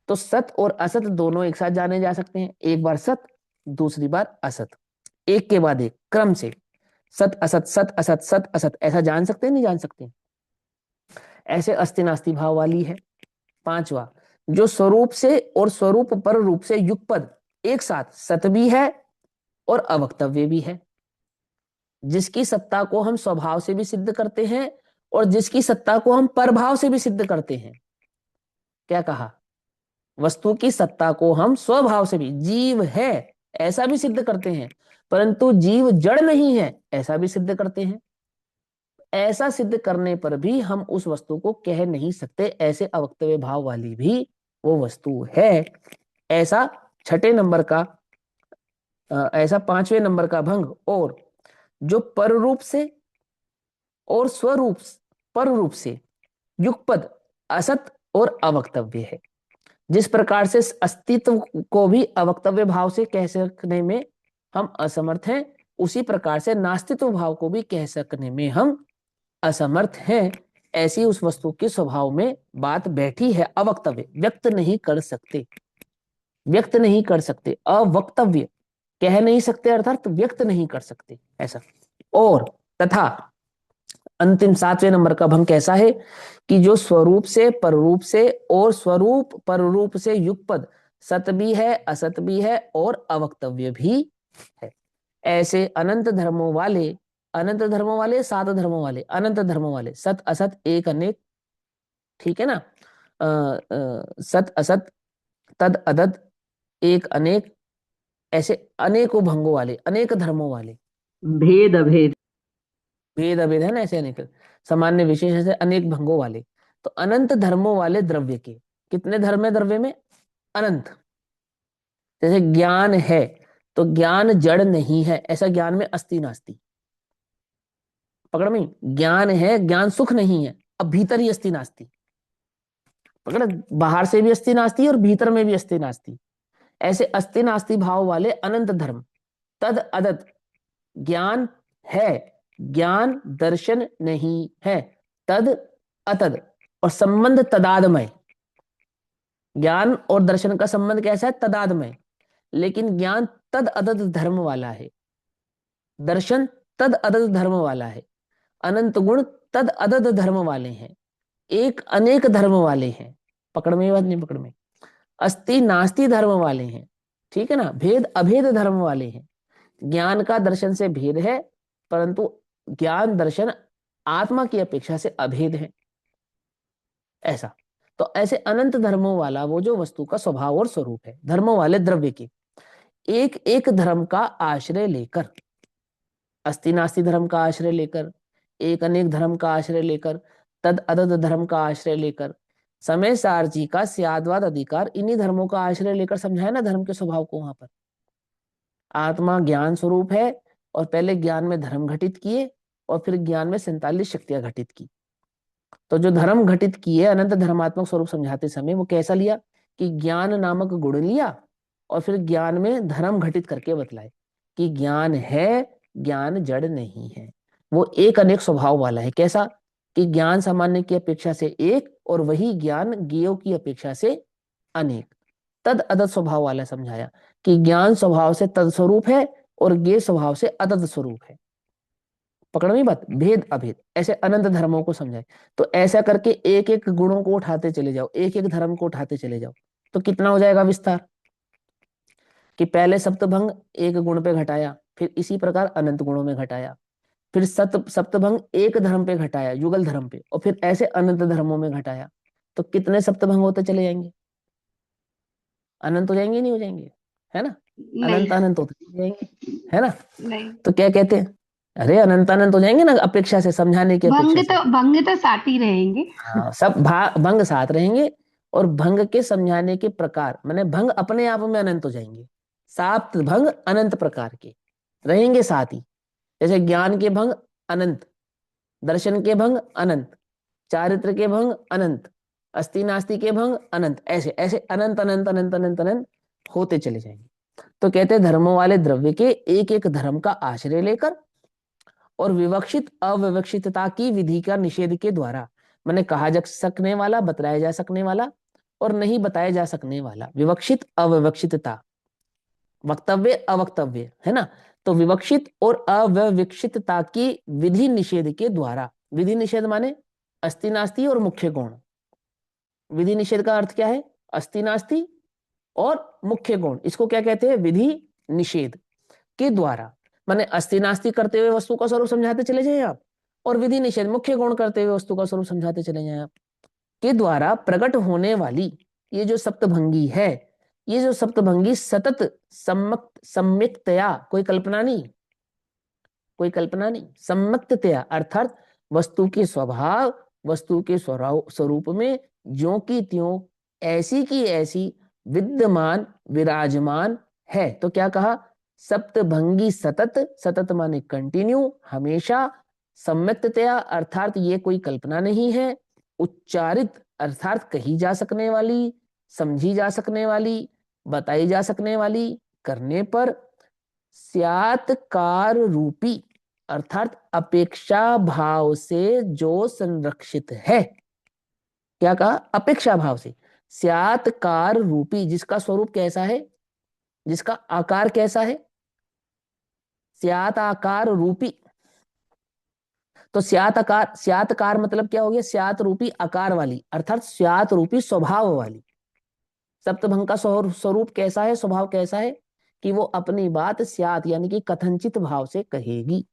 तो सत और असत दोनों एक साथ जाने जा सकते हैं। एक बार सत, दूसरी बार असत, एक के बाद एक क्रम से सत असत, सत असत, सत असत, ऐसा जान सकते हैं, नहीं जान सकते? ऐसे अस्ति नास्ति भाव वाली है। पांचवा, जो स्वरूप से और स्वरूप पर रूप से युगपद एक साथ सत भी है और अवक्तव्य भी है, जिसकी सत्ता को हम स्वभाव से भी सिद्ध करते हैं और जिसकी सत्ता को हम परभाव से भी सिद्ध करते हैं। क्या कहा? वस्तु की सत्ता को हम स्वभाव से भी, जीव है ऐसा भी सिद्ध करते हैं, परंतु जीव जड़ नहीं है ऐसा भी सिद्ध करते हैं। ऐसा सिद्ध करने पर भी हम उस वस्तु को कह नहीं सकते, ऐसे अवक्तव्य भाव वाली भी वो वस्तु है। ऐसा छठे नंबर का, ऐसा पांचवें नंबर का भंग। और जो पर रूप से और स्वरूप पर रूप से युगपद असत और अवक्तव्य है, जिस प्रकार से अस्तित्व को भी अवक्तव्य भाव से कह सकने में हम असमर्थ हैं, उसी प्रकार से नास्तित्व भाव को भी कह सकने में हम असमर्थ हैं। ऐसी उस वस्तु के स्वभाव में बात बैठी है, अवक्तव्य, व्यक्त नहीं कर सकते, व्यक्त नहीं कर सकते, अवक्तव्य, कह नहीं सकते अर्थात व्यक्त नहीं कर सकते, ऐसा। और तथा अंतिम 7वें नंबर का भंग कैसा है कि जो स्वरूप से, पररूप से और स्वरूप पररूप से युगपद सत भी है, असत भी है और अवक्तव्य भी है। ऐसे अनंत धर्मों वाले, अनंत धर्मों वाले, 7 धर्मों वाले, अनंत धर्मों वाले, सत असत एक अनेक, ठीक है ना, सत असत तद अदद एक अनेक, ऐसे अनेकों भंगों वाले, अनेक धर्मों वाले, भेद अभेद। भेद अभेद है ना, ऐसे अनेक, सामान्य विशेष ऐसे अनेक भंगों वाले। तो अनंत धर्मों वाले द्रव्य के, कितने धर्म है द्रव्य में? अनंत। जैसे ज्ञान है तो ज्ञान जड़ नहीं है, ऐसा ज्ञान में अस्ति नास्ति, पकड़ में, ज्ञान है, ज्ञान सुख नहीं है, अब भीतर ही अस्ति नास्ति, पकड़, बाहर से भी अस्ति नास्ति और भीतर में भी अस्ति नास्ति। ऐसे अस्ति नास्ति भाव वाले अनंत धर्म, तद अदत, ज्ञान है, ज्ञान दर्शन नहीं है, तद अतद, और संबंध तदादमय, ज्ञान और दर्शन का संबंध कैसा है? तदादमय, लेकिन ज्ञान तद अदत धर्म वाला है, दर्शन तद अदत धर्म वाला है, अनंत गुण तद अदत धर्म वाले हैं, एक अनेक धर्म वाले हैं, पकड़ में बात नहीं, पकड़ में, अस्ति नास्ति धर्म वाले हैं, ठीक है ना, भेद अभेद धर्म वाले हैं। ज्ञान का दर्शन से भेद है, परंतु ज्ञान दर्शन आत्मा की अपेक्षा से अभेद है, ऐसा। तो ऐसे अनंत धर्मों वाला वो जो वस्तु का स्वभाव और स्वरूप है, धर्मों वाले द्रव्य के, एक एक धर्म का आश्रय लेकर, अस्ति नास्ति धर्म का आश्रय लेकर, एक अनेक धर्म का आश्रय लेकर, तद अदद धर्म का आश्रय लेकर, समय सारची का स्याद्वाद अधिकार, इन्हीं धर्मों का आश्रय लेकर समझाया ना धर्म के स्वभाव को। वहां पर आत्मा ज्ञान स्वरूप है और पहले ज्ञान में धर्म घटित किए और फिर ज्ञान में 47 शक्तियां घटित की। तो जो धर्म घटित किए अनंत धर्मात्मक स्वरूप समझाते समय वो कैसा लिया कि ज्ञान नामक गुण लिया और फिर ज्ञान में धर्म घटित करके बतलाए कि ज्ञान है, ज्ञान जड़ नहीं है, वो एक अनेक स्वभाव वाला है। कैसा कि ज्ञान सामान्य की अपेक्षा से एक और वही ज्ञान ज्ञेय की अपेक्षा से अनेक, तद अदत स्वभाव वाला समझाया कि ज्ञान स्वभाव से तद स्वरूप है और ज्ञेय स्वभाव से अदत स्वरूप है। पकड़ में बात, भेद अभेद, ऐसे अनंत धर्मों को समझाए। तो ऐसा करके एक एक गुणों को उठाते चले जाओ, एक एक धर्म को उठाते चले जाओ, तो कितना हो जाएगा विस्तार कि पहले सप्तभंग एक गुण पे घटाया, फिर इसी प्रकार अनंत गुणों में घटाया, फिर सप्तभंग एक धर्म पे घटाया, युगल धर्म पे, और फिर ऐसे अनंत धर्मों में घटाया। तो कितने सप्तभंग होते चले जाएंगे? अनंत हो जाएंगे, नहीं हो जाएंगे? है ना, अनंत अनंत होते चले जाएंगे, है ना। नहीं, तो क्या कहते हैं, अरे अनंत अनंत हो जाएंगे ना, अपेक्षा से, समझाने की अपेक्षा से। भंग तो साथ ही रहेंगे। हाँ, सब भंग साथ रहेंगे और भंग के समझाने के प्रकार, माने भंग अपने आप में अनंत हो जाएंगे। 7 भंग अनंत प्रकार के रहेंगे साथ ही, जैसे ज्ञान के भंग अनंत, दर्शन के भंग अनंत, चारित्र के भंग अनंत, अस्ति नास्ति के भंग अनंत, ऐसे ऐसे अनंत अनंत अनंत अनंत अनंत होते चले जाएंगे। तो कहते हैं धर्मों वाले द्रव्य के एक एक धर्म का आश्रय लेकर और विवक्षित अविवक्षितता की विधि का निषेध के द्वारा, मैंने कहा जा सकने वाला, बताया जा सकने वाला और नहीं बताया जा सकने वाला, विवक्षित अविवक्षितता, वक्तव्य अवक्तव्य, है ना। तो विवक्षित और अविवक्षितता की विधि निषेध के द्वारा, विधि निषेध माने अस्ति नास्ति और मुख्य गुण। विधि निषेध का अर्थ क्या है? अस्ति नास्ति और मुख्य गुण, इसको क्या कहते हैं? विधि निषेध के द्वारा, माने अस्ति नास्ति करते हुए वस्तु का स्वरूप समझाते चले जाए आप, और विधि निषेध मुख्य गुण करते हुए वस्तु का स्वरूप समझाते चले जाए आप, के द्वारा प्रकट होने वाली ये जो सप्तभंगी है, ये जो सप्तभंगी सतत सम्यक्तया, कोई कल्पना नहीं, कोई कल्पना नहीं, सम्यक्तया अर्थात वस्तु के स्वभाव, वस्तु के स्वरूप में ज्यों की त्यों, ऐसी की ऐसी विद्यमान विराजमान है। तो क्या कहा? सप्तभंगी सतत, सतत माने कंटिन्यू, हमेशा, सम्यक्तया अर्थात ये कोई कल्पना नहीं है, उच्चारित अर्थात कही जा सकने वाली, समझी जा सकने वाली, बताई जा सकने वाली, करने पर स्यात्कार रूपी, अर्थात अपेक्षा भाव से जो संरक्षित है। क्या कहा? अपेक्षा भाव से। स्यात् कार रूपी, जिसका स्वरूप कैसा है, जिसका आकार कैसा है, स्यात् आकार रूपी। तो स्यात् आकार, स्यात् कार मतलब क्या हो गया? स्यात् रूपी आकार वाली, अर्थात स्यात् रूपी स्वभाव वाली। सप्तभंग का स्वरूप कैसा है, स्वभाव कैसा है? कि वो अपनी बात स्यात् यानी कि कथनचित भाव से कहेगी।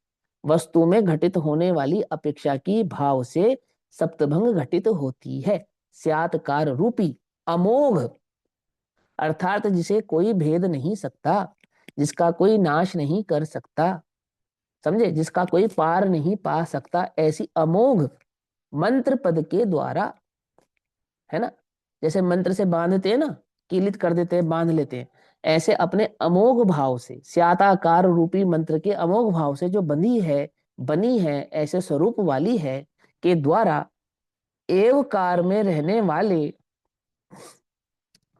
वस्तु में घटित होने वाली अपेक्षा की भाव से सप्तभंग घटित होती है। स्यात् कार रूपी अमोघ, अर्थात जिसे कोई भेद नहीं सकता, जिसका कोई नाश नहीं कर सकता, समझे, जिसका कोई पार नहीं पा सकता, ऐसी अमोघ मंत्र पद के द्वारा, है ना, जैसे मंत्र से बांधते हैं ना, कीलित कर देते हैं, बांध लेते हैं, ऐसे अपने अमोघ भाव से, स्याताकार रूपी मंत्र के अमोघ भाव से जो बंधी है, बनी है, ऐसे स्वरूप वाली है, के द्वारा एवकार में रहने वाले,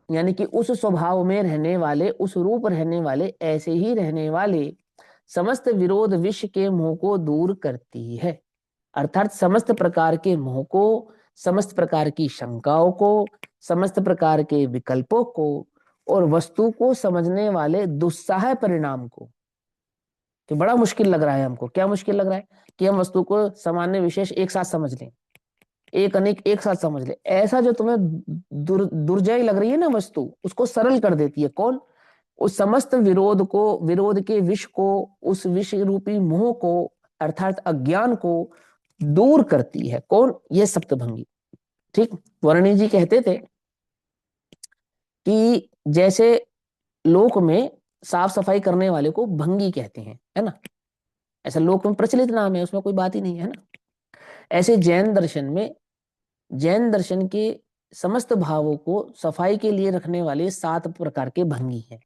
यानी कि उस स्वभाव में रहने वाले, उस रूप रहने वाले, ऐसे ही रहने वाले समस्त विरोध विष के मोह को दूर करती है। अर्थात समस्त प्रकार के मोह को, समस्त प्रकार की शंकाओं को, समस्त प्रकार के विकल्पों को और वस्तु को समझने वाले दुस्साह परिणाम को। तो बड़ा मुश्किल लग रहा है हमको। क्या मुश्किल लग रहा है? कि हम वस्तु को सामान्य विशेष एक साथ समझ लें, एक अनेक एक साथ समझ ले। ऐसा जो तुम्हें दुर्जय लग रही है ना वस्तु, उसको सरल कर देती है कौन? उस समस्त विरोध को, विरोध के विष को, उस विष रूपी मोह को, अर्थात अज्ञान को दूर करती है। कौन? ये सप्तभंगी। ठीक, वर्णी जी कहते थे कि जैसे लोक में साफ सफाई करने वाले को भंगी कहते हैं, है ना, ऐसा लोक में प्रचलित नाम है, उसमें कोई बात ही नहीं है ना। ऐसे जैन दर्शन में, जैन दर्शन के समस्त भावों को सफाई के लिए रखने वाले 7 प्रकार के भंगी हैं।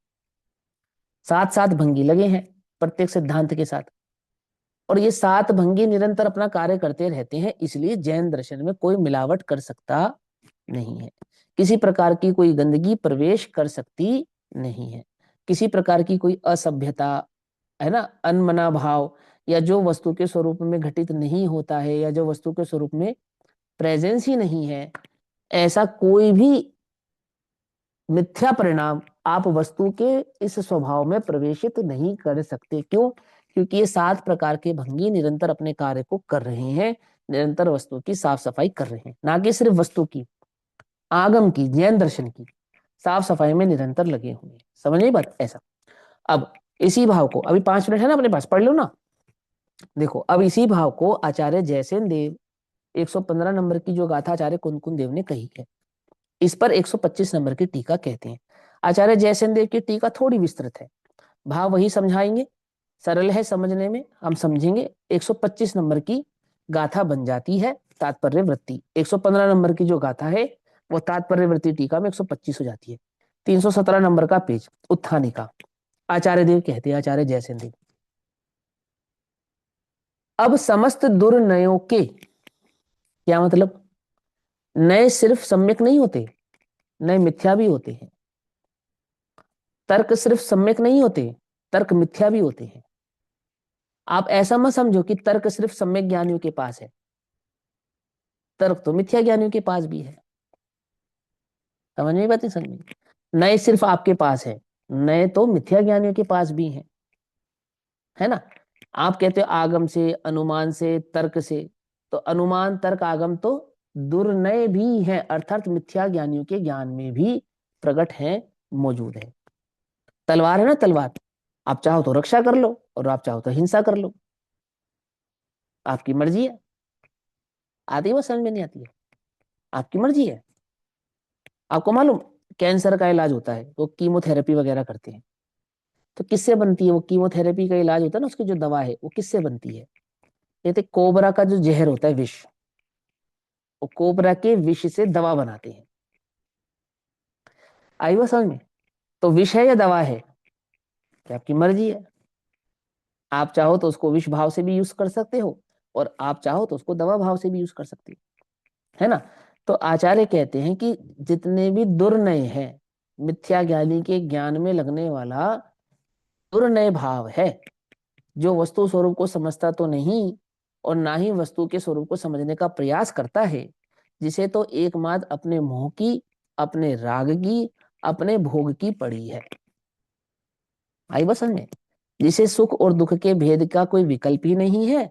7 भंगी लगे हैं प्रत्येक सिद्धांत के साथ, और ये 7 भंगी निरंतर अपना कार्य करते रहते हैं। इसलिए जैन दर्शन में कोई मिलावट कर सकता नहीं है, किसी प्रकार की कोई गंदगी प्रवेश कर सकती नहीं है, किसी प्रकार की कोई असभ्यता, है ना, अनमना भाव, या जो वस्तु के स्वरूप में घटित नहीं होता है, या जो वस्तु के स्वरूप में प्रेजेंस ही नहीं है, ऐसा कोई भी मिथ्या परिणाम आप वस्तु के इस स्वभाव में प्रवेशित नहीं कर सकते। क्यों? क्योंकि ये 7 प्रकार के भंगी निरंतर अपने कार्य को कर रहे हैं, निरंतर वस्तु की साफ सफाई कर रहे हैं, ना कि सिर्फ वस्तु की, आगम की, जैन दर्शन की साफ सफाई में निरंतर लगे हुए हैं। समझ नहीं बात? ऐसा। अब इसी भाव को, अभी 5 मिनट है ना अपने पास, पढ़ लो ना। देखो, अब इसी भाव को आचार्य जयसेन देव 115 नंबर की जो गाथा आचार्य कुंदकुन देव ने कही है, इस पर 125 नंबर की टीका कहते हैं। आचार्य जयसेन देव की टीका थोड़ी विस्तृत है, भाव वही समझाएंगे, सरल है समझने में, हम समझेंगे। 125 नंबर की गाथा बन जाती है तात्पर्य वृत्ति। 115 नंबर की जो गाथा है वो तात्पर्य वृत्ति टीका में 125 हो जाती है। 317 नंबर का पेज उत्थानिका, आचार्य देव कहते हैं, आचार्य जयसेन देव, अब समस्त दुर्नयों के, क्या मतलब? नए सिर्फ सम्यक नहीं होते, नए मिथ्या भी होते हैं। तर्क सिर्फ सम्यक नहीं होते, तर्क मिथ्या भी होते हैं। आप ऐसा मत समझो कि तर्क सिर्फ सम्यक ज्ञानियों के पास है, तर्क तो मिथ्या ज्ञानियों के पास भी है। समझ में बात? समझ में? नए सिर्फ आपके पास है, नए तो मिथ्या ज्ञानियों के पास भी हैं, है ना। आप कहते हो आगम से, अनुमान से, तर्क से, तो अनुमान, तर्क, आगम तो दुर्नय भी हैं, अर्थात मिथ्या ज्ञानियों के ज्ञान में भी प्रकट है, मौजूद है। तलवार है ना, तलवार, आप चाहो तो रक्षा कर लो और आप चाहो तो हिंसा कर लो, आपकी मर्जी है। आती है वो? समझ में नहीं आती है? आपकी मर्जी है। आपको मालूम कैंसर का इलाज होता है तो कीमोथेरेपी वगैरह करते हैं, तो किससे बनती है वो कीमोथेरेपी का इलाज होता है ना, उसकी जो दवा है वो किससे बनती है? कहते कोबरा का जो जहर होता है, विष, वो कोबरा के विष से दवा बनाते हैं। आई वो समझ में? तो विष है या दवा है, कि आपकी मर्जी है। आप चाहो तो उसको विष भाव से भी यूज कर सकते हो, और आप चाहो तो उसको दवा भाव से भी यूज कर सकते हो, है ना। तो आचार्य कहते हैं कि जितने भी दुर्नय हैं, मिथ्या ज्ञानी के ज्ञान में लगने वाला दुर्नय भाव है, जो वस्तु स्वरूप को समझता तो नहीं और ना ही वस्तु के स्वरूप को समझने का प्रयास करता है, जिसे तो एकमात्र अपने मोह की, अपने राग की, अपने भोग की पड़ी है। आई बस समझ में? जिसे सुख और दुख के भेद का कोई विकल्प ही नहीं है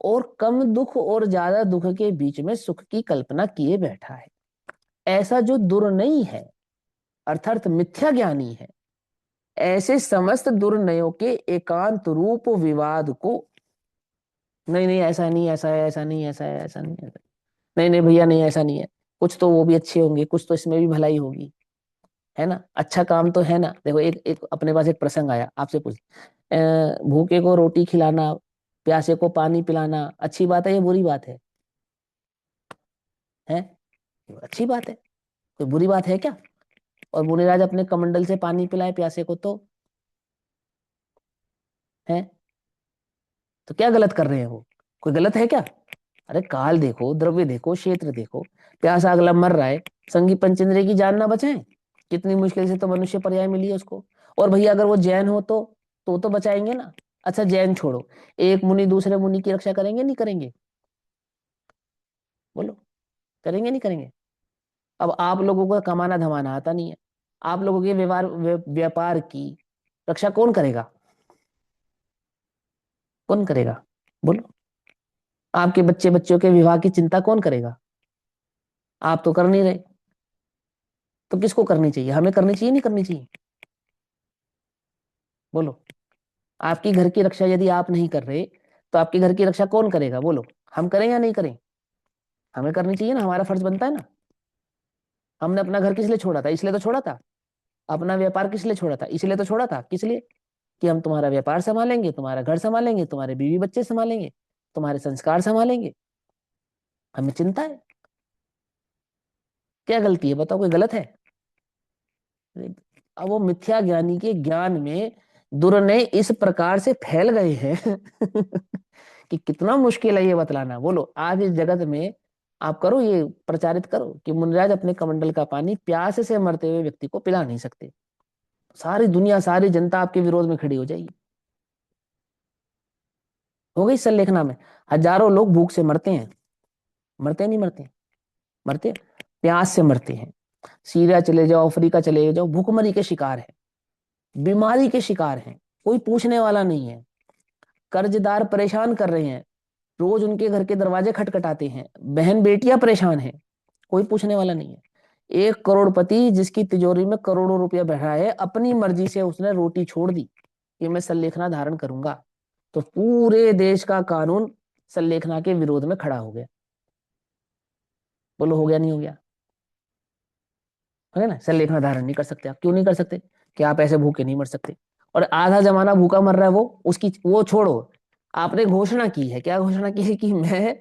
और कम दुख और ज्यादा दुख के बीच में सुख की कल्पना किए बैठा है। ऐसा जो दुर्नयी है अर्थात मिथ्या ज्ञानी है, ऐसे समस्त दुर्नयों के एकांत रूप विवाद को, नहीं नहीं ऐसा नहीं, ऐसा है, ऐसा नहीं, ऐसा है, ऐसा नहीं, ऐसा नहीं, नहीं भैया नहीं, ऐसा नहीं है, कुछ तो वो भी अच्छे होंगे, कुछ तो इसमें भी भलाई होगी, है ना, अच्छा काम तो है ना। देखो एक एक अपने पास एक प्रसंग आया, आपसे पूछ, भूखे को रोटी खिलाना, प्यासे को पानी पिलाना अच्छी बात है या बुरी बात है? अच्छी बात है, कोई बुरी बात है क्या? और मुनिराज अपने कमंडल से पानी पिलाए प्यासे को तो है, तो क्या गलत कर रहे हैं वो? कोई गलत है क्या? अरे काल देखो, द्रव्य देखो, क्षेत्र देखो, प्यासा अगला मर रहा है, संगी पंचेंद्रिय की जान ना बचाए, कितनी मुश्किल से तो मनुष्य पर्याय मिली है उसको। और भैया अगर वो जैन हो तो बचाएंगे ना। अच्छा जैन छोड़ो, एक मुनि दूसरे मुनि की रक्षा करेंगे नहीं करेंगे? बोलो, करेंगे नहीं करेंगे? अब आप लोगों को कमाना धमाना आता नहीं है, आप लोगों के व्यवहार व्यापार की रक्षा कौन करेगा? कौन करेगा? बोलो, आपके बच्चे बच्चों के विवाह की चिंता कौन करेगा? आप तो कर नहीं रहे, तो किसको करनी चाहिए? हमें करनी चाहिए नहीं करनी चाहिए? बोलो, आपकी घर की रक्षा यदि आप नहीं कर रहे तो आपके घर की रक्षा कौन करेगा? बोलो, हम करें या नहीं करें? हमें करनी चाहिए ना, हमारा फर्ज बनता है ना। हमने अपना घर किस लिए छोड़ा था? इसलिए तो छोड़ा था। अपना व्यापार किस लिए छोड़ा था? इसलिए तो छोड़ा था। किस लिए? कि हम तुम्हारा व्यापार संभालेंगे, तुम्हारा घर संभालेंगे, तुम्हारे बीवी बच्चे संभालेंगे, तुम्हारे संस्कार संभालेंगे। हमें चिंता है। क्या गलती है बताओ, कोई गलत है? अब वो मिथ्या ज्ञानी के ज्ञान में दुर्नय इस प्रकार से फैल गए हैं कि कितना मुश्किल है ये बतलाना। बोलो, आज इस जगत में आप करो ये प्रचारित करो कि मुनिराज अपने कमंडल का पानी प्यास से मरते हुए व्यक्ति को पिला नहीं सकते, सारी दुनिया सारी जनता आपके विरोध में खड़ी हो जाएगी। हो गई सल्लेखना में, हजारों लोग भूख से मरते हैं, मरते नहीं मरते? मरते, प्यास से मरते हैं। सीरिया चले जाओ, अफ्रीका चले जाओ, भूखमरी के शिकार है, बीमारी के शिकार हैं, कोई पूछने वाला नहीं है। कर्जदार परेशान कर रहे हैं, रोज उनके घर के दरवाजे खटखटाते हैं, बहन बेटियां परेशान हैं, कोई पूछने वाला नहीं है। एक करोड़पति जिसकी तिजोरी में करोड़ों रुपया बैठा है, अपनी मर्जी से उसने रोटी छोड़ दी कि मैं सल्लेखना धारण करूंगा, तो पूरे देश का कानून सल्लेखना के विरोध में खड़ा हो गया। बोलो, हो गया नहीं हो गया? है ना, सल्लेखना धारण नहीं कर सकते आप। क्यों नहीं कर सकते? कि आप ऐसे भूखे नहीं मर सकते। और आधा जमाना भूखा मर रहा है वो छोड़ो, आपने घोषणा की है, क्या घोषणा की है? कि मैं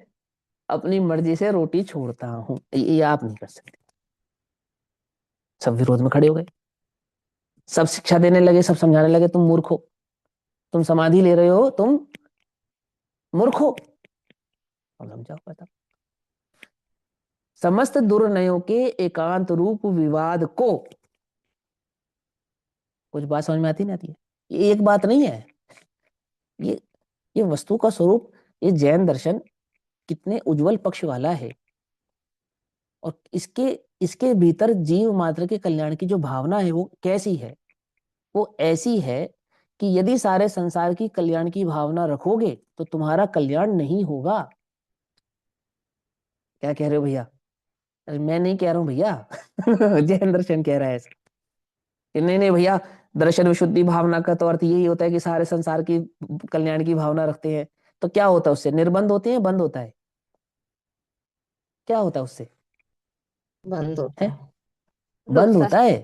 अपनी मर्जी से रोटी छोड़ता हूं, ये आप नहीं कर सकते। सब विरोध में खड़े हो गए, सब शिक्षा देने लगे, सब समझाने लगे, तुम मूर्ख हो, तुम समाधि ले रहे हो, तुम मूर्ख हो। अब समझाओ पता, समस्त दुर्नयों के एकांत रूप विवाद को, कुछ बात समझ में आती नहीं आती है? ये एक बात नहीं है, ये ये वस्तु का स्वरूप, ये जैन दर्शन कितने उज्जवल पक्ष वाला है। और इसके इसके भीतर जीव मात्र के कल्याण की जो भावना है वो कैसी है? वो ऐसी है कि यदि सारे संसार की कल्याण की भावना रखोगे तो तुम्हारा कल्याण नहीं होगा। क्या कह रहे हो भैया? अरे मैं नहीं कह रहा हूं भैया जैन दर्शन कह रहा है ऐसा कि नहीं नहीं भैया, दर्शन विशुद्धि भावना का तो अर्थ यही होता है कि सारे संसार की कल्याण की भावना रखते हैं। तो क्या होता है उससे? निर्बंध होते हैं, बंद होता है? क्या होता है उससे? बंद होता है, है। बंद होता है।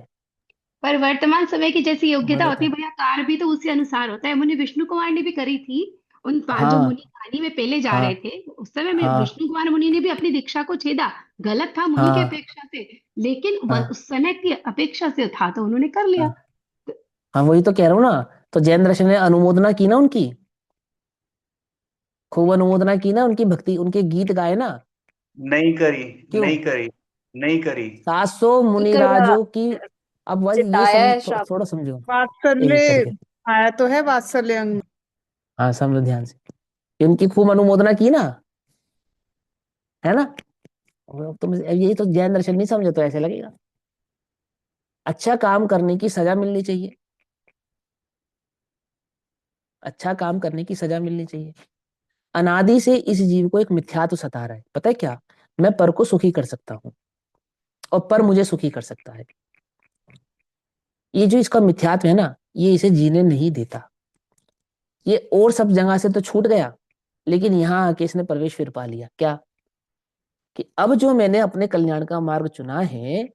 पर वर्तमान समय की जैसी योग्यता बंद होता होती है है, भैया, कार्य भी तो उसी अनुसार होता है। मुनि विष्णु कुमार ने भी करी थी। जो हाँ मुनि कहानी में पहले जा रहे हाँ थे, उस समय में हाँ विष्णु कुमार मुनि ने भी अपनी दीक्षा को छेदा। गलत था मुनि की हाँ अपेक्षा से, लेकिन हाँ उस समय की अपेक्षा से था तो उन्होंने कर लिया। हाँ हाँ, वही तो कह रहा हूँ ना। तो जैन दर्शन ने अनुमोदना की ना उनकी, खूब अनुमोदना की ना उनकी, भक्ति, उनके गीत गाए ना। नहीं करी, क्यों? नहीं करी, नहीं करी। 700 करा, मुनिराजों की। अब वही ये चिताया है थोड़ा शाप, समझो, एक वात्सल्य एक करके। आया तो है, वात्सल्य अंग। हाँ, समझो ध्यान से कि उनकी खूब अनुमोदना की ना, है ना। और तुम यही तो जैन दर्शन नहीं समझे तो ऐसे लगेगा। अच्छा काम करने की सजा मिलनी चाहिए, अच्छा काम करने की सजा मिलनी चाहिए। अनादि से इस जीव को एक मिथ्यात्व सता रहा है, पता है क्या? मैं पर को सुखी कर सकता हूँ और पर मुझे सुखी कर सकता है। ये जो इसका मिथ्यात्व है ना, ये इसे जीने नहीं देता। ये और सब जगह से तो छूट गया, लेकिन यहाँ आके इसने प्रवेश फिर पा लिया क्या? कि अब जो मैंने अपने कल्याण का मार्ग चुना है,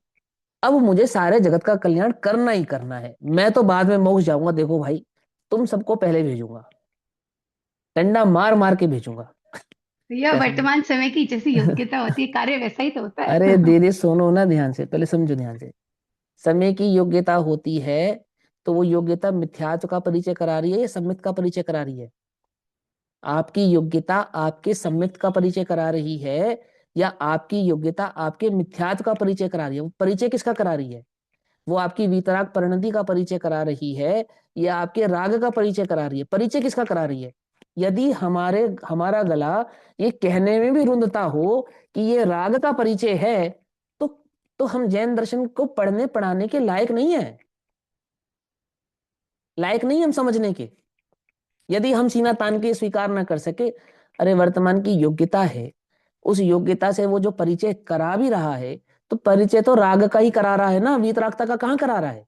अब मुझे सारे जगत का कल्याण करना ही करना है। मैं तो बाद में मोक्ष जाऊंगा, देखो भाई, तुम सबको पहले भेजूंगा, डंडा मार मार के भेजूंगा। यह क्या समझे? वर्तमान समय की जैसी योग्यता होती है, कार्य वैसा ही तो होता अरे है। दीदी सुनो ना ध्यान से, पहले समझो ध्यान से। समय की योग्यता होती है, तो वो योग्यता मिथ्यात्व का परिचय करा रही है या सम्मित का परिचय करा रही है? आपकी योग्यता आपके सम्मित का परिचय करा रही है, या आपकी योग्यता आपके मिथ्यात्व का परिचय करा रही है? वो परिचय किसका करा रही है? वो आपकी वीतराग परिणति का परिचय करा रही है, या आपके राग का परिचय करा रही है? परिचय किसका करा रही है? यदि हमारा गला ये कहने में भी रुंधता हो कि ये राग का परिचय है, तो तो हम जैन दर्शन को पढ़ने पढ़ाने के लायक नहीं है, लायक नहीं हम समझने के। यदि हम सीना तान के स्वीकार ना कर सके, अरे वर्तमान की योग्यता है, उस योग्यता से वो जो परिचय करा भी रहा है, तो परिचय तो राग का ही करा रहा है ना, वीतरागता का कहाँ करा रहा है?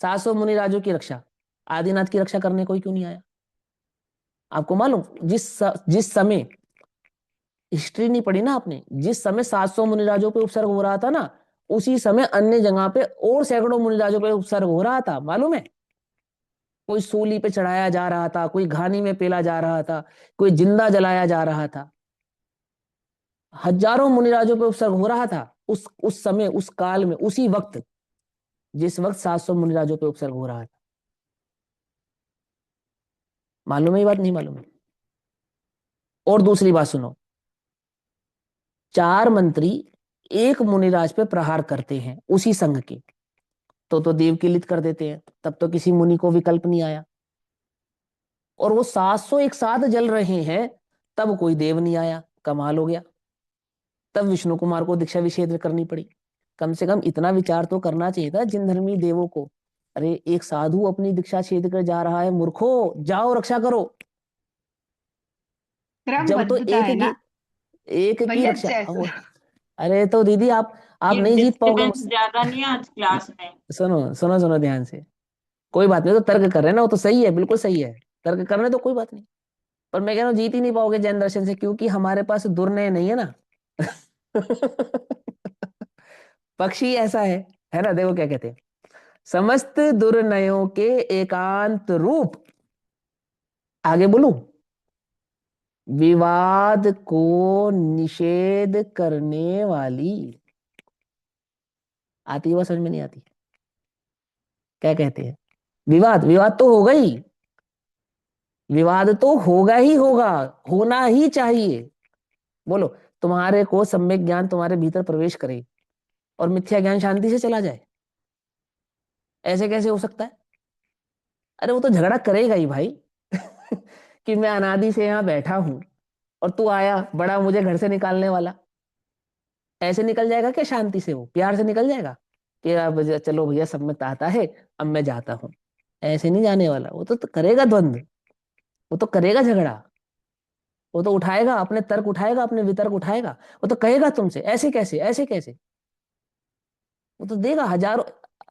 700 मुनि राजों की रक्षा, आदिनाथ की रक्षा करने कोई क्यों नहीं आया? आपको मालूम, जिस समय, हिस्ट्री नहीं पढ़ी ना आपने, जिस समय 700 मुनिराजों पे उपसर्ग हो रहा था ना, उसी समय अन्य जगह पे और सैकड़ों मुनिराजों पे उपसर्ग हो रहा था, मालूम है? कोई सूली पे चढ़ाया जा रहा था, कोई घानी में पेला जा रहा था, कोई जिंदा जलाया जा रहा था। हजारों मुनिराजों पे उपसर्ग हो रहा था उस समय, उस काल में, उसी वक्त, जिस वक्त 700 मुनिराजों पे उपसर्ग हो रहा था। मालूम है ये बात? नहीं मालूम है? और दूसरी बात सुनो, 4 मंत्री एक मुनिराज पे प्रहार करते हैं उसी संघ के, तो देव की लित कर देते हैं, तब तो किसी मुनि को विकल्प नहीं आया। और वो 700 एक साथ जल रहे हैं, तब कोई देव नहीं आया, कमाल हो गया। तब विष्णु कुमार को दीक्षा विच्छेद करनी पड़ी। कम से कम इतना विचार तो करना चाहिए था जिन धर्मी देवों को, अरे एक साधु अपनी दीक्षा छेद कर जा रहा है, मूर्खो जाओ रक्षा करो। जब तो क्रमबद्धता है ना एक की भैया, रक्षा जैसे अरे तो दीदी आप ये नहीं जीत पाओगे डिस्टरबेंस मुझसे। ज्यादा नहीं है आज क्लास में? सुनो सुनो सुनो ध्यान से, कोई बात नहीं, तो तर्क कर रहे हैं ना, वो तो सही है, बिल्कुल सही है, तर्क करने तो कोई बात नहीं। पर मैं कह रहा हूँ जीत ही नहीं पाओगे जैन दर्शन से, क्योंकि हमारे पास दुर्नय नहीं है ना। पक्षी ऐसा है ना, देखो क्या कहते हैं, समस्त दुर्नयों के एकांत रूप, आगे बोलूं, विवाद को निषेध करने वाली, आती है वो समझ में नहीं आती? क्या कहते हैं? विवाद, विवाद तो होगा ही, विवाद तो होगा ही होगा, होना ही चाहिए। बोलो, तुम्हारे को सम्यक ज्ञान तुम्हारे भीतर प्रवेश करे और मिथ्या ज्ञान शांति से चला जाए, ऐसे कैसे हो सकता है? अरे वो तो झगड़ा करेगा ही भाई। कि मैं अनादि से यहाँ बैठा हूं और तू आया बड़ा मुझे घर से निकालने वाला, ऐसे निकल जाएगा क्या? शांति से, वो प्यार से निकल जाएगा कि अब चलो भैया सम्मत आता है, अब मैं जाता हूँ? ऐसे नहीं जाने वाला, वो तो करेगा द्वंद्व, वो तो करेगा झगड़ा, वो तो उठाएगा अपने तर्क, उठाएगा अपने वितर्क उठाएगा, वो तो कहेगा तुमसे ऐसे कैसे, ऐसे कैसे, वो तो देगा हजारों।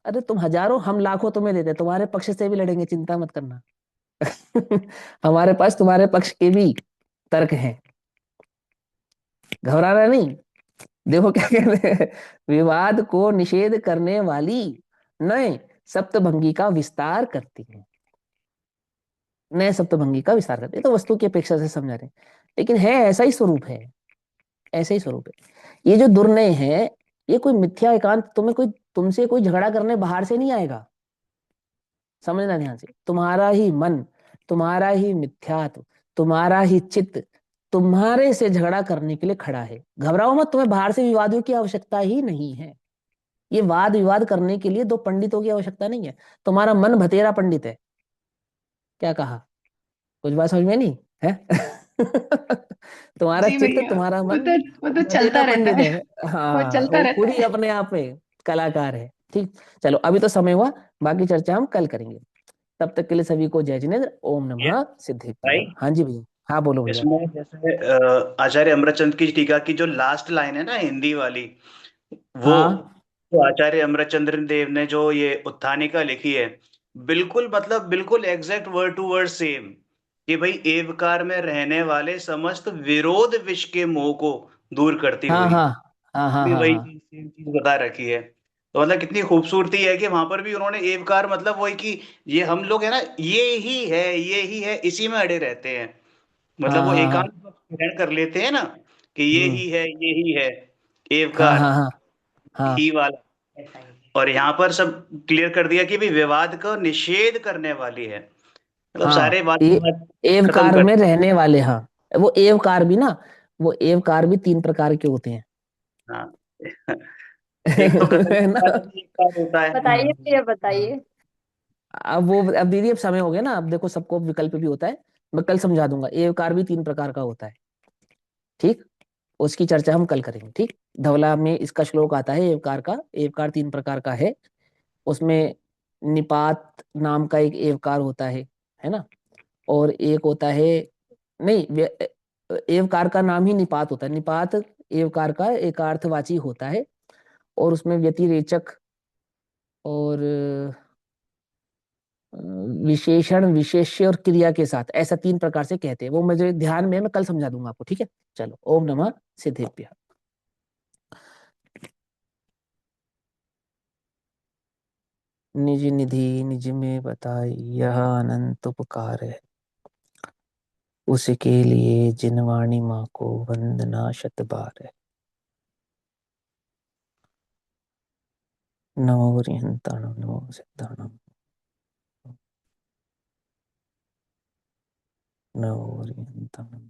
अरे तुम हजारों, हम लाखों तुम्हें देते, तुम्हारे पक्ष से भी लड़ेंगे, चिंता मत करना। हमारे पास तुम्हारे पक्ष के भी तर्क हैं, घबराना नहीं। देखो क्या कहते हैं, विवाद को निषेध करने वाली नए सप्तभंगी का विस्तार करती है, नए सप्तभंगी का विस्तार करती है, तो वस्तु की अपेक्षा से समझा रहे हैं, लेकिन है ऐसा ही स्वरूप है, ऐसा ही स्वरूप है। ये जो दुर्नय है, ये कोई मिथ्या एकांत, तुम्हें कोई, तुमसे कोई झगड़ा करने बाहर से नहीं आएगा, समझना ध्यान से। तुम्हारा ही मन, तुम्हारा ही मिथ्यात्व, तुम्हारा ही चित्त तुम्हारे से झगड़ा करने के लिए खड़ा है। घबराओ मत, तुम्हें बाहर से विवादियों की आवश्यकता ही नहीं है। ये वाद विवाद करने के लिए 2 पंडितों की आवश्यकता नहीं है, तुम्हारा मन भतेरा पंडित है। क्या कहा? कुछ बात समझ में नहीं है? तुम्हारा जी चित्त, भैया, तुम्हारा वो मन तो वो तो चलता बधिर रहता पंडित है, है। वो हाँ, चलता वो रहता खुद ही है। अपने आप में कलाकार है। ठीक, चलो अभी तो समय हुआ, बाकी चर्चा हम कल करेंगे। तब तक के लिए सभी को जय जिनेन्द्र, ओम ये नमः सिद्धेभ्यः। भाई, हाँ जी भैया, हाँ बोलो भैया। इसमें जैसे आचार्य अमरचंद की टीका की जो लास्ट लाइन है ना हिंदी वाली, वो हाँ तो आचार्य अमरचंद्र देव ने जो ये उत्थानिका लिखी है, बिल्कुल मतलब बिल्कुल exact word to word same, कि भाई एवकार में रहने वाले समस्त विरोध विष के मोह को दूर करती हाँ हुई हाँ हाँ हाँ भी हाँ वही हाँ चीज सेम चीज बता रखी है। तो मतलब कितनी खूबसूरती है कि वहां पर भी उन्होंने एवकार मतलब वही कि ये हम लोग है ना, ये ही है, इसी में अड़े रहते हैं। मतलब हाँ वो हाँ हाँ। एकांत ग्रहण कर लेते हैं ना, कि हम्म। ये ही है हाँ एवकार, हाँ हाँ हाँ ही वाला। और यहाँ पर सब क्लियर कर दिया कि भी विवाद को निषेध करने वाली है, मतलब सारे हाँ। बात ये विवाद खत्म एवकार कर। में रहने वाले, हाँ। वो एवकार भी ना, वो एवकार भी तीन प्रकार के होते हैं। हाँ। एक तो कथन है ना? वाला भी एक बार होता है। बताइए हाँ भैया, हाँ। बताइए। अब वो, अब दीदी अब समय हो गया ना, अब देखो सबको विकल्प भी होता है। मैं कल समझा दूंगा, एवकार भी तीन प्रकार का होता है। ठीक, उसकी चर्चा हम कल करेंगे। ठीक, धवला में इसका श्लोक आता है एवकार का। एवकार तीन प्रकार का है, उसमें निपात नाम का एक एवकार होता है ना? और एक होता है, नहीं, एवकार का नाम ही निपात होता है। निपात एवकार का एकार्थवाची होता है, और उसमें व्यतिरेचक और विशेषण, विशेष्य और क्रिया के साथ, ऐसा तीन प्रकार से कहते हैं। वो मुझे ध्यान में है, मैं कल समझा दूंगा आपको। ठीक है, चलो, ओम नमः सिद्धेभ्यः। निज निधि निज में बताई, यह अनंत उपकार है, उसके लिए जिनवाणी माँ को वंदना शत बार है। नमो हरिहंताणं, नमो सिद्धाणं, नमो हरिहंताणं।